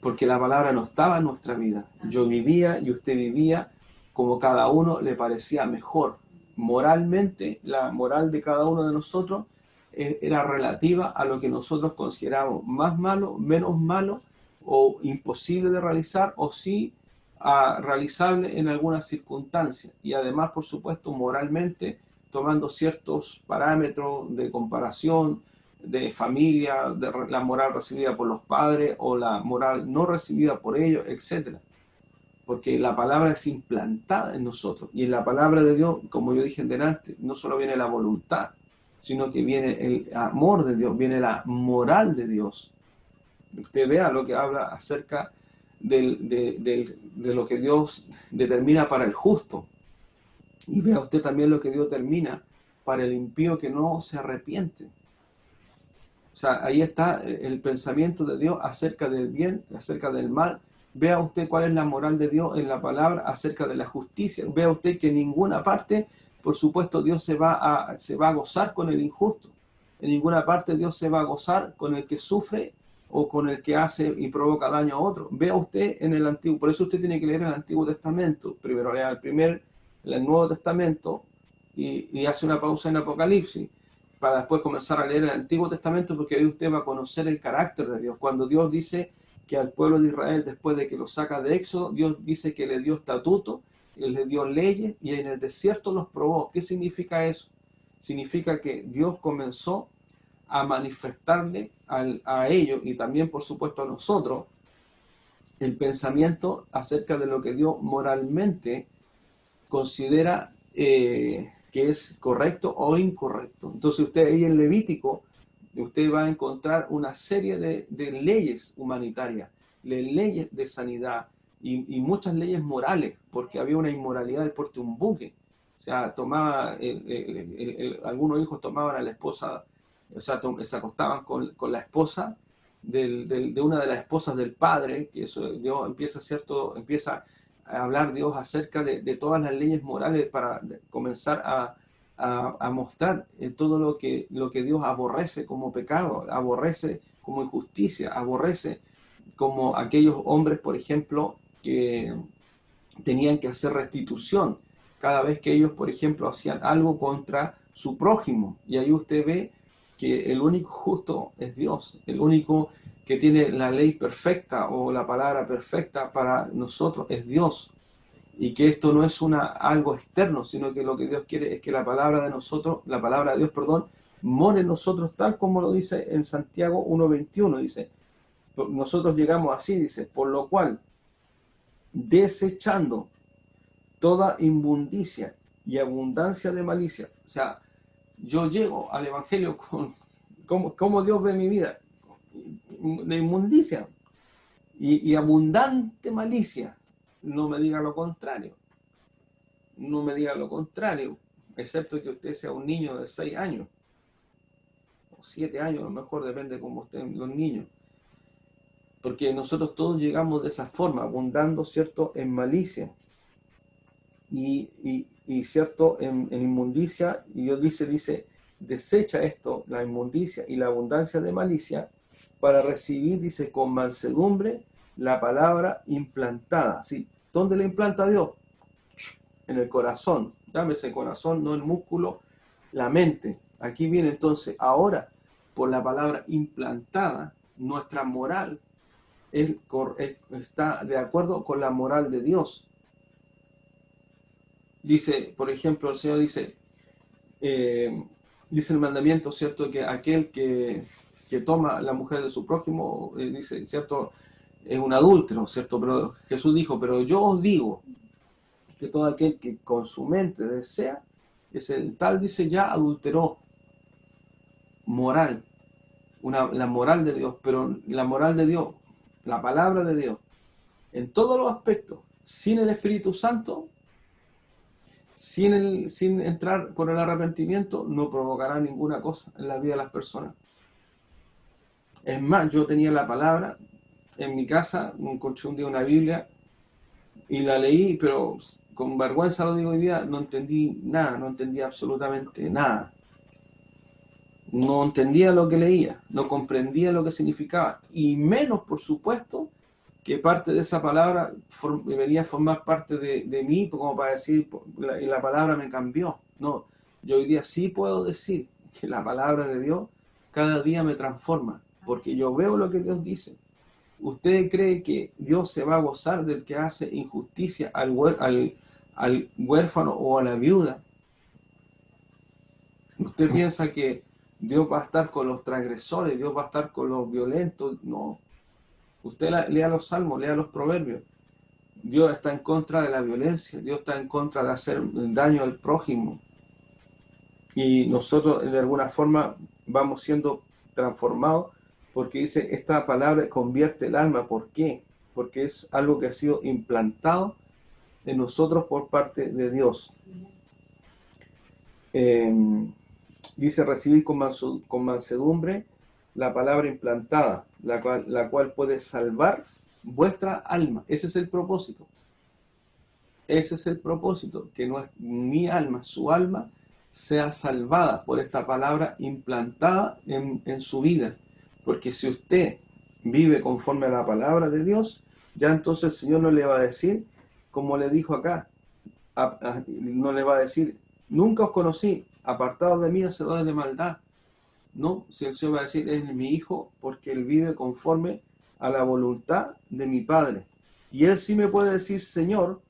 porque la palabra no estaba en nuestra vida. Yo vivía y usted vivía como cada uno le parecía mejor. Moralmente, la moral de cada uno de nosotros era relativa a lo que nosotros consideramos más malo, menos malo, o imposible de realizar, o sí realizable en algunas circunstancias. Y además, por supuesto, moralmente, tomando ciertos parámetros de comparación, de familia, de la moral recibida por los padres o la moral no recibida por ellos, etc. Porque la palabra es implantada en nosotros, y en la palabra de Dios, como yo dije delante, no solo viene la voluntad, sino que viene el amor de Dios, viene la moral de Dios. Usted vea lo que habla acerca de lo que Dios determina para el justo, y vea usted también lo que Dios determina para el impío que no se arrepiente. O sea, ahí está el pensamiento de Dios acerca del bien, acerca del mal. Vea usted cuál es la moral de Dios en la palabra acerca de la justicia. Vea usted que en ninguna parte, por supuesto, Dios se va a gozar con el injusto. En ninguna parte Dios se va a gozar con el que sufre o con el que hace y provoca daño a otro. Vea usted en el Antiguo, por eso usted tiene que leer el Antiguo Testamento. Primero lea el Nuevo Testamento y hace una pausa en Apocalipsis, para después comenzar a leer el Antiguo Testamento, porque ahí usted va a conocer el carácter de Dios. Cuando Dios dice que al pueblo de Israel, después de que lo saca de Éxodo, Dios dice que le dio estatuto, le dio leyes, y en el desierto los probó. ¿Qué significa eso? Significa que Dios comenzó a manifestarle a ellos, y también por supuesto a nosotros, el pensamiento acerca de lo que Dios moralmente considera que es correcto o incorrecto. Entonces usted ahí en Levítico, usted va a encontrar una serie de leyes humanitarias, de leyes de sanidad y muchas leyes morales, porque había una inmoralidad del porte de un buque. O sea, algunos hijos tomaban a la esposa, o sea, se acostaban con la esposa de una de las esposas del padre, que eso Dios empieza a hablar Dios acerca de todas las leyes morales para comenzar a mostrar todo lo que Dios aborrece como pecado, aborrece como injusticia, aborrece como aquellos hombres, por ejemplo, que tenían que hacer restitución cada vez que ellos, por ejemplo, hacían algo contra su prójimo. Y ahí usted ve que el único justo es Dios, el único que tiene la ley perfecta o la palabra perfecta para nosotros es Dios. Y que esto no es algo externo, sino que lo que Dios quiere es que la palabra de Dios, more en nosotros, tal como lo dice en Santiago 1:21, dice, nosotros llegamos así, dice, por lo cual, desechando toda inmundicia y abundancia de malicia. O sea, yo llego al Evangelio con cómo Dios ve mi vida, de inmundicia. y abundante malicia. No me diga lo contrario. No me diga lo contrario, excepto que usted sea un niño de 6 años, o 7 años, a lo mejor depende de cómo estén los niños. Porque nosotros todos llegamos de esa forma, abundando, ¿cierto?, en malicia y ¿cierto?, en inmundicia. Y Dios dice, desecha esto, la inmundicia y la abundancia de malicia, para recibir, dice, con mansedumbre la palabra implantada. ¿Sí? ¿Dónde la implanta Dios? En el corazón. Llámese corazón, no el músculo, la mente. Aquí viene entonces, ahora, por la palabra implantada, nuestra moral está de acuerdo con la moral de Dios. Dice, por ejemplo, el Señor dice el mandamiento, ¿cierto?, que aquel que toma la mujer de su prójimo, dice, ¿cierto?, es un adúltero, ¿cierto? Pero Jesús dijo, pero yo os digo que todo aquel que con su mente desea, es el tal, dice, ya adulteró. Moral, la moral de Dios, pero la moral de Dios, la palabra de Dios, en todos los aspectos, sin el Espíritu Santo, sin entrar por el arrepentimiento, no provocará ninguna cosa en la vida de las personas. Es más, yo tenía la palabra en mi casa, encontré un día una Biblia y la leí, pero con vergüenza lo digo hoy día, no entendí nada, no entendía absolutamente nada. No entendía lo que leía, no comprendía lo que significaba, y menos, por supuesto, que parte de esa palabra venía a formar parte de mí, como para decir, la palabra me cambió. No, yo hoy día sí puedo decir que la palabra de Dios cada día me transforma, porque yo veo lo que Dios dice. ¿Usted cree que Dios se va a gozar del que hace injusticia al huérfano o a la viuda? ¿Usted piensa que Dios va a estar con los transgresores, Dios va a estar con los violentos? No. Usted lea los salmos, lea los proverbios. Dios está en contra de la violencia, Dios está en contra de hacer daño al prójimo. Y nosotros de alguna forma vamos siendo transformados, porque dice, esta palabra convierte el alma. ¿Por qué? Porque es algo que ha sido implantado en nosotros por parte de Dios. Dice, recibir con mansedumbre la palabra implantada, la cual puede salvar vuestra alma. Ese es el propósito. Ese es el propósito, que no es mi alma, su alma, sea salvada por esta palabra implantada en su vida. Porque si usted vive conforme a la palabra de Dios, ya entonces el Señor no le va a decir, como le dijo acá, no le va a decir, nunca os conocí, apartados de mí, hacedores de maldad. No, si el Señor va a decir, es mi hijo, porque él vive conforme a la voluntad de mi Padre. Y él sí me puede decir Señor,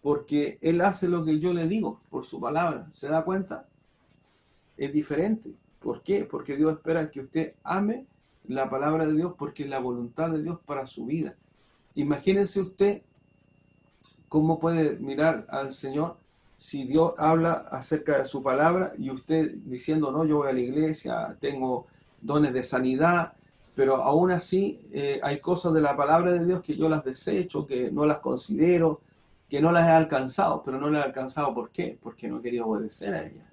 porque él hace lo que yo le digo por su palabra. ¿Se da cuenta? Es diferente. ¿Por qué? Porque Dios espera que usted ame la palabra de Dios, porque es la voluntad de Dios para su vida. Imagínense usted cómo puede mirar al Señor si Dios habla acerca de su palabra y usted diciendo, no, yo voy a la iglesia, tengo dones de sanidad, pero aún así hay cosas de la palabra de Dios que yo las desecho, que no las considero, que no las he alcanzado. Pero no las he alcanzado, ¿por qué? Porque no he querido obedecer a ella,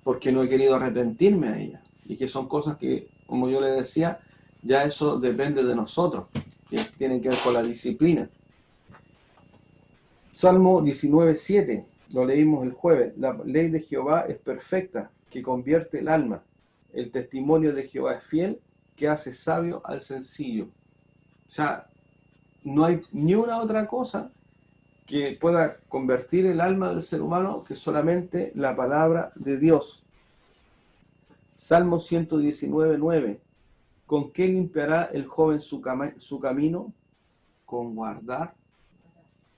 porque no he querido arrepentirme a ella, y que son cosas que, como yo le decía, ya eso depende de nosotros, que tienen que ver con la disciplina. Salmo 19:7, lo leímos el jueves. La ley de Jehová es perfecta, que convierte el alma. El testimonio de Jehová es fiel, que hace sabio al sencillo. O sea, no hay ni una otra cosa que pueda convertir el alma del ser humano que solamente la palabra de Dios. Salmo 119:9. ¿Con qué limpiará el joven su camino? Con guardar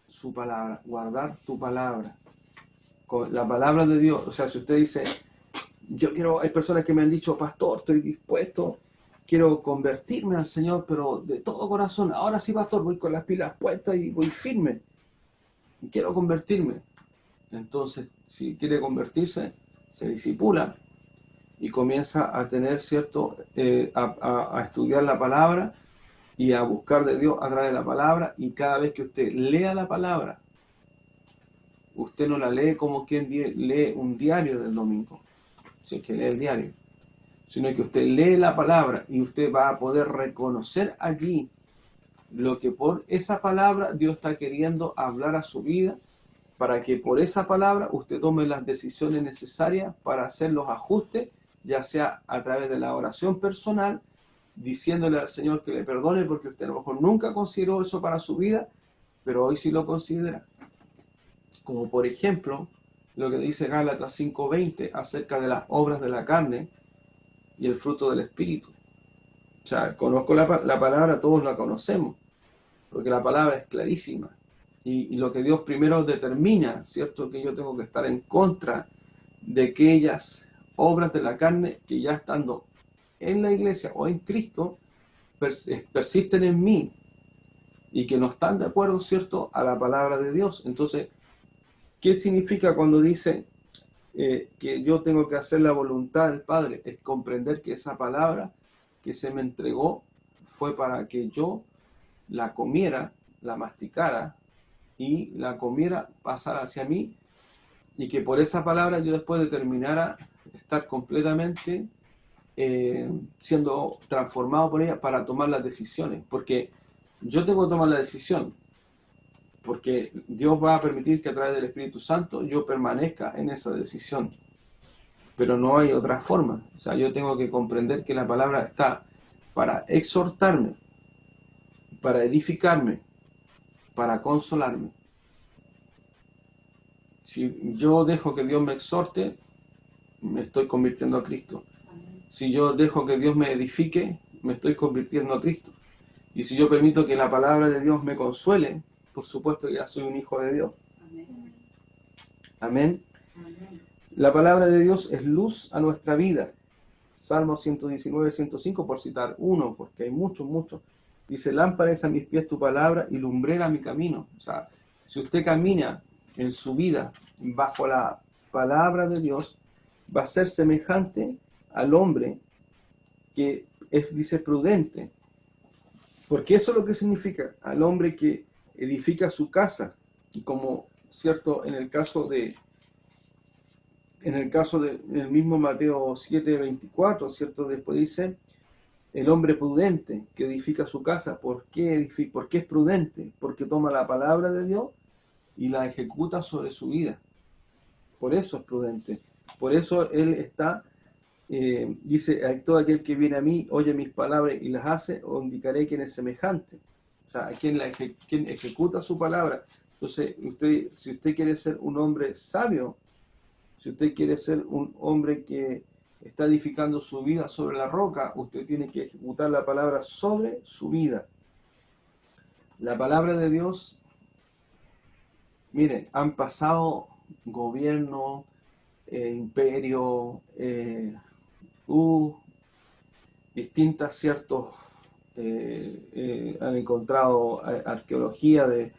su palabra, guardar tu palabra, con la palabra de Dios. O sea, si usted dice, hay personas que me han dicho, pastor, estoy dispuesto, quiero convertirme al Señor, pero de todo corazón, ahora sí, pastor, voy con las pilas puestas y voy firme, quiero convertirme. Entonces, si quiere convertirse, se discipula y comienza a tener, ¿cierto?, a estudiar la palabra, y a buscar de Dios a través de la palabra, y cada vez que usted lea la palabra, usted no la lee como quien lee un diario del domingo, si es que lee el diario, sino que usted lee la palabra y usted va a poder reconocer allí lo que por esa palabra Dios está queriendo hablar a su vida, para que por esa palabra usted tome las decisiones necesarias para hacer los ajustes, ya sea a través de la oración personal, diciéndole al Señor que le perdone, porque usted a lo mejor nunca consideró eso para su vida, pero hoy sí lo considera. Como por ejemplo, lo que dice Gálatas 5:20 acerca de las obras de la carne y el fruto del Espíritu. O sea, conozco la palabra, todos la conocemos, porque la palabra es clarísima. Y lo que Dios primero determina, ¿cierto? Que yo tengo que estar en contra de aquellas obras de la carne que ya estando en la iglesia o en Cristo persisten en mí y que no están de acuerdo, ¿cierto?, a la palabra de Dios. Entonces, ¿qué significa cuando dice que yo tengo que hacer la voluntad del Padre? Es comprender que esa palabra que se me entregó fue para que yo la comiera, la masticara y la comiera, pasara hacia mí, y que por esa palabra yo después determinara estar completamente siendo transformado por ella para tomar las decisiones, porque yo tengo que tomar la decisión, porque Dios va a permitir que a través del Espíritu Santo yo permanezca en esa decisión, pero no hay otra forma. O sea, yo tengo que comprender que la palabra está para exhortarme, para edificarme, para consolarme. Si yo dejo que Dios me exhorte, me estoy convirtiendo a Cristo. Si yo dejo que Dios me edifique, me estoy convirtiendo a Cristo. Y si yo permito que la palabra de Dios me consuele, por supuesto que ya soy un hijo de Dios. Amén. Amén. La palabra de Dios es luz a nuestra vida. Salmo 119, 105, por citar uno, porque hay muchos. Dice, lámpara es a mis pies tu palabra y lumbrera mi camino. O sea, si usted camina en su vida bajo la palabra de Dios, va a ser semejante al hombre que dice prudente. Porque eso es lo que significa, al hombre que edifica su casa. Y como, cierto, en el caso del mismo Mateo 7:24, cierto, después dice, el hombre prudente que edifica su casa. ¿Por qué es prudente? Porque toma la palabra de Dios y la ejecuta sobre su vida. Por eso es prudente. Por eso él está, dice, a todo aquel que viene a mí, oye mis palabras y las hace, os indicaré quién es semejante. O sea, quien ejecuta su palabra. Entonces, si usted quiere ser un hombre sabio, si usted quiere ser un hombre que está edificando su vida sobre la roca, usted tiene que ejecutar la palabra sobre su vida. La palabra de Dios, miren, han pasado gobierno, imperio, distintas ciertos, han encontrado arqueología de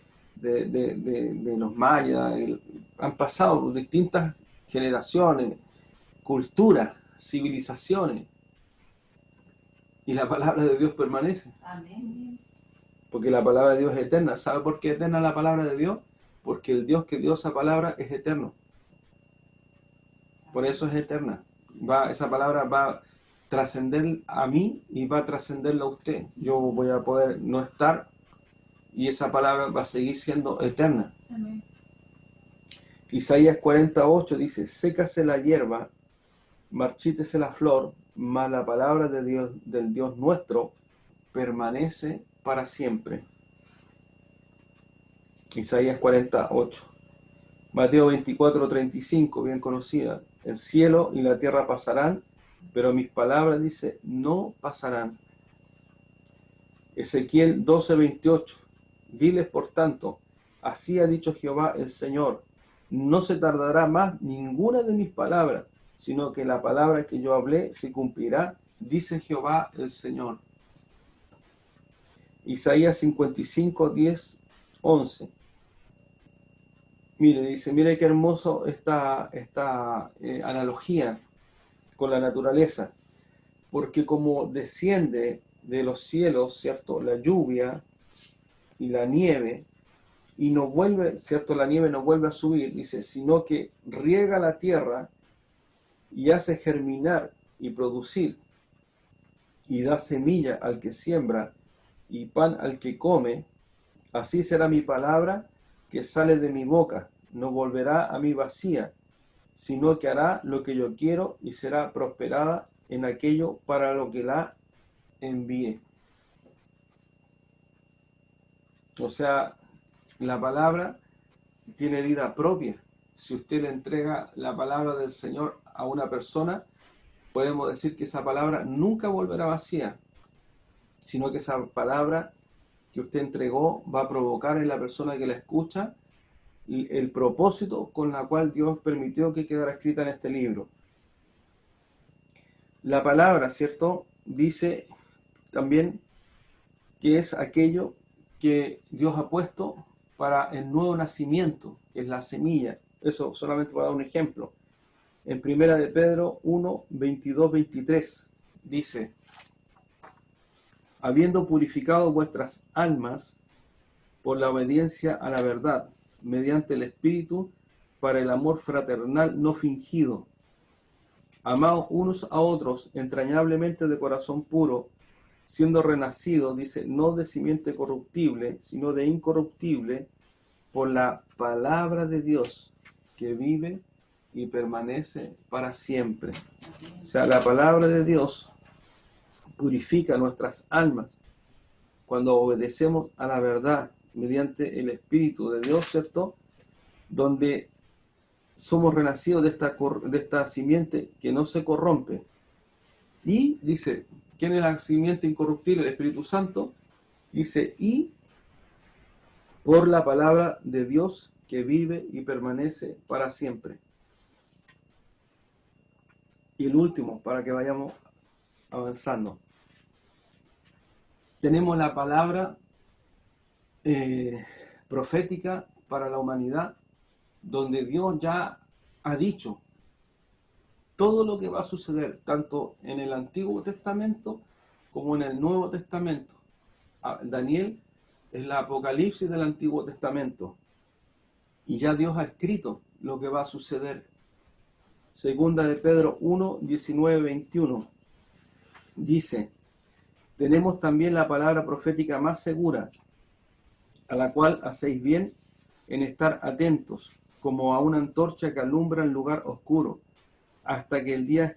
los mayas, han pasado distintas generaciones, culturas, civilizaciones, y la palabra de Dios permanece. Amén. Porque la palabra de Dios es eterna. ¿Sabe por qué es eterna la palabra de Dios? Porque el Dios que dio esa palabra es eterno. Por eso es eterna. Esa palabra va a trascender a mí y va a trascenderla a usted. Yo voy a poder no estar y esa palabra va a seguir siendo eterna. Amén. Isaías 48 dice, sécase la hierba, marchítese la flor, mas la palabra de Dios, del Dios nuestro, permanece para siempre. Isaías 48. Mateo 24:35, bien conocida. El cielo y la tierra pasarán, pero mis palabras, dice, no pasarán. Ezequiel 12:28. Diles, por tanto, así ha dicho Jehová el Señor, no se tardará más ninguna de mis palabras, sino que la palabra que yo hablé se cumplirá, dice Jehová el Señor. Isaías 55:10, 11. Mire qué hermoso esta analogía con la naturaleza, porque como desciende de los cielos, ¿cierto?, la lluvia y la nieve, y no vuelve, ¿cierto?, la nieve no vuelve a subir, dice, sino que riega la tierra y hace germinar y producir, y da semilla al que siembra y pan al que come, así será mi palabra que sale de mi boca, no volverá a mí vacía, sino que hará lo que yo quiero y será prosperada en aquello para lo que la envíe. O sea, la palabra tiene vida propia. Si usted le entrega la palabra del Señor a una persona, podemos decir que esa palabra nunca volverá vacía, sino que esa palabra que usted entregó va a provocar en la persona que la escucha el propósito con la cual Dios permitió que quedara escrita en este libro. La palabra, ¿cierto?, dice también que es aquello que Dios ha puesto para el nuevo nacimiento, que es la semilla. Eso solamente para dar un ejemplo. En Primera de Pedro 1, 22, 23 dice: habiendo purificado vuestras almas por la obediencia a la verdad, mediante el Espíritu, para el amor fraternal no fingido. Amados unos a otros entrañablemente de corazón puro, siendo renacidos, dice, no de simiente corruptible, sino de incorruptible, por la palabra de Dios, que vive y permanece para siempre. O sea, la palabra de Dios purifica nuestras almas cuando obedecemos a la verdad mediante el Espíritu de Dios, ¿cierto?, donde somos renacidos de esta simiente que no se corrompe. Y dice, ¿quién es la simiente incorruptible? El Espíritu Santo. Dice, y por la palabra de Dios que vive y permanece para siempre. Y el último, para que vayamos avanzando. Tenemos la palabra profética para la humanidad, donde Dios ya ha dicho todo lo que va a suceder, tanto en el Antiguo Testamento como en el Nuevo Testamento. Daniel es la Apocalipsis del Antiguo Testamento, y ya Dios ha escrito lo que va a suceder. Segunda de Pedro 1, 19, 21 dice: tenemos también la palabra profética más segura, a la cual hacéis bien en estar atentos, como a una antorcha que alumbra en lugar oscuro, hasta que el día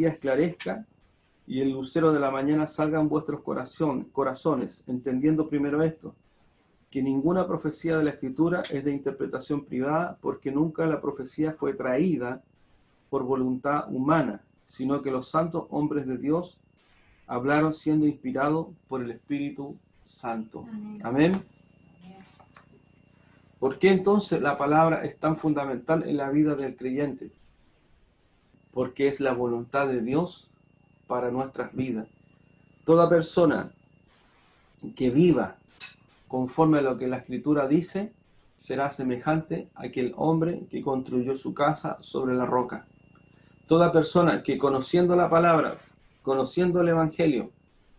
esclarezca y el lucero de la mañana salga en vuestros corazones, entendiendo primero esto, que ninguna profecía de la Escritura es de interpretación privada, porque nunca la profecía fue traída por voluntad humana, sino que los santos hombres de Dios hablaron siendo inspirados por el Espíritu Santo. Amén. ¿Por qué entonces la palabra es tan fundamental en la vida del creyente? Porque es la voluntad de Dios para nuestras vidas. Toda persona que viva conforme a lo que la Escritura dice, será semejante a aquel hombre que construyó su casa sobre la roca. Toda persona que, conociendo la palabra, conociendo el Evangelio,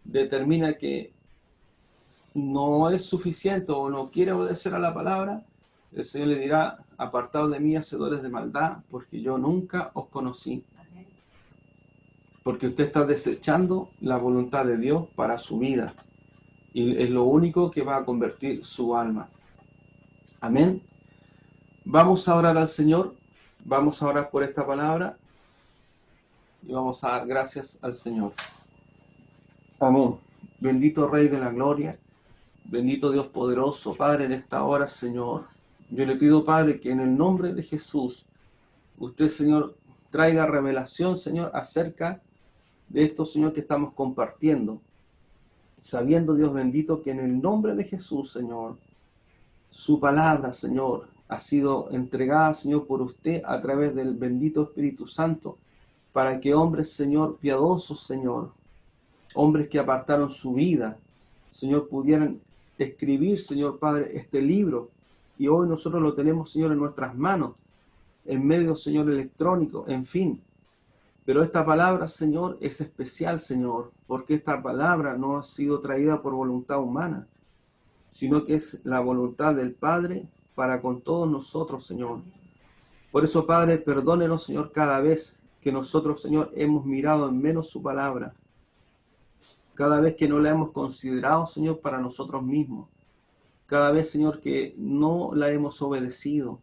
determina que no es suficiente o no quiere obedecer a la palabra, el Señor le dirá: apartaos de mí, hacedores de maldad, porque yo nunca os conocí. Porque usted está desechando la voluntad de Dios para su vida, y es lo único que va a convertir su alma. Amén. Vamos a orar al Señor, vamos a orar por esta palabra y vamos a dar gracias al Señor. Amén. Bendito Rey de la Gloria, bendito Dios poderoso, Padre, en esta hora, Señor. Yo le pido, Padre, que en el nombre de Jesús, usted, Señor, traiga revelación, Señor, acerca de esto, Señor, que estamos compartiendo. Sabiendo, Dios bendito, que en el nombre de Jesús, Señor, su palabra, Señor, ha sido entregada, Señor, por usted a través del bendito Espíritu Santo, para que hombres, Señor, piadosos, Señor, hombres que apartaron su vida, Señor, pudieran escribir, Señor Padre, este libro. Y hoy nosotros lo tenemos, Señor, en nuestras manos, en medio, Señor, electrónico, en fin. Pero esta palabra, Señor, es especial, Señor, porque esta palabra no ha sido traída por voluntad humana, sino que es la voluntad del Padre para con todos nosotros, Señor. Por eso, Padre, perdónenos, Señor, cada vez que nosotros, Señor, hemos mirado en menos su palabra, cada vez que no la hemos considerado, Señor, para nosotros mismos, cada vez, Señor, que no la hemos obedecido.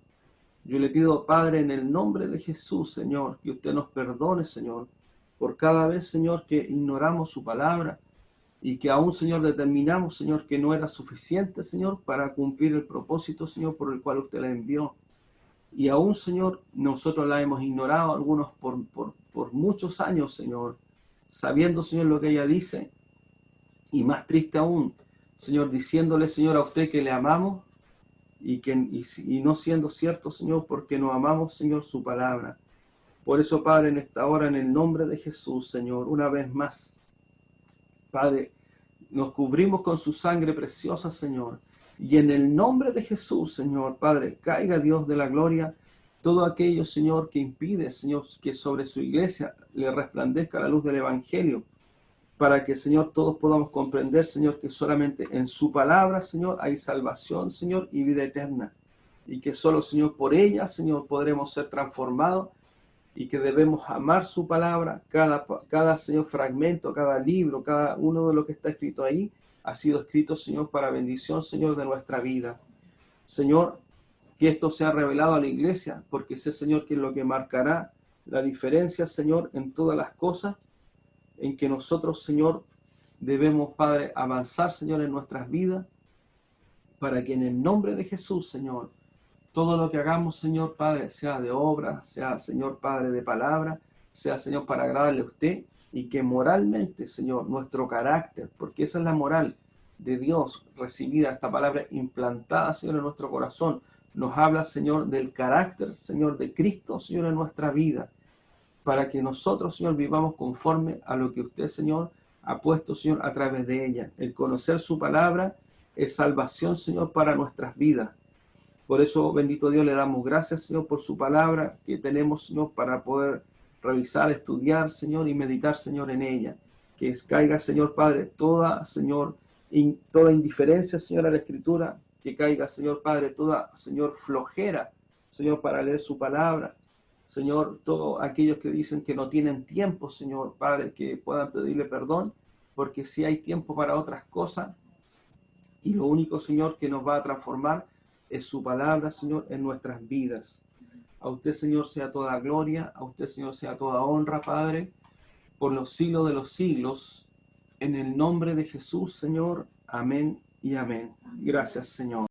Yo le pido, Padre, en el nombre de Jesús, Señor, que usted nos perdone, Señor, por cada vez, Señor, que ignoramos su palabra y que aún, Señor, determinamos, Señor, que no era suficiente, Señor, para cumplir el propósito, Señor, por el cual usted la envió. Y aún, Señor, nosotros la hemos ignorado, algunos por muchos años, Señor, sabiendo, Señor, lo que ella dice, y más triste aún, Señor, diciéndole, Señor, a usted que le amamos, y no siendo cierto, Señor, porque no amamos, Señor, su palabra. Por eso, Padre, en esta hora, en el nombre de Jesús, Señor, una vez más, Padre, nos cubrimos con su sangre preciosa, Señor, y en el nombre de Jesús, Señor, Padre, caiga Dios de la gloria, todo aquello, Señor, que impide, Señor, que sobre su iglesia le resplandezca la luz del Evangelio, para que, Señor, todos podamos comprender, Señor, que solamente en su palabra, Señor, hay salvación, Señor, y vida eterna. Y que solo, Señor, por ella, Señor, podremos ser transformados y que debemos amar su palabra. Cada, Señor, fragmento, cada libro, cada uno de lo que está escrito ahí, ha sido escrito, Señor, para bendición, Señor, de nuestra vida. Señor, que esto sea revelado a la iglesia, porque sé, Señor, que es lo que marcará la diferencia, Señor, en todas las cosas en que nosotros, Señor, debemos, Padre, avanzar, Señor, en nuestras vidas, para que en el nombre de Jesús, Señor, todo lo que hagamos, Señor, Padre, sea de obra, sea, Señor, Padre, de palabra, sea, Señor, para agradarle a usted, y que moralmente, Señor, nuestro carácter, porque esa es la moral de Dios, recibida esta palabra implantada, Señor, en nuestro corazón, nos habla, Señor, del carácter, Señor, de Cristo, Señor, en nuestra vida, para que nosotros, Señor, vivamos conforme a lo que usted, Señor, ha puesto, Señor, a través de ella. El conocer su palabra es salvación, Señor, para nuestras vidas. Por eso, bendito Dios, le damos gracias, Señor, por su palabra que tenemos, Señor, para poder revisar, estudiar, Señor, y meditar, Señor, en ella. Que caiga, Señor, Padre, toda, Señor, toda indiferencia, Señor, a la Escritura. Que caiga, Señor, Padre, toda, Señor, flojera, Señor, para leer su palabra. Señor, todos aquellos que dicen que no tienen tiempo, Señor, Padre, que puedan pedirle perdón, porque sí hay tiempo para otras cosas, y lo único, Señor, que nos va a transformar es su palabra, Señor, en nuestras vidas. A usted, Señor, sea toda gloria, a usted, Señor, sea toda honra, Padre, por los siglos de los siglos, en el nombre de Jesús, Señor. Amén y amén. Gracias, Señor.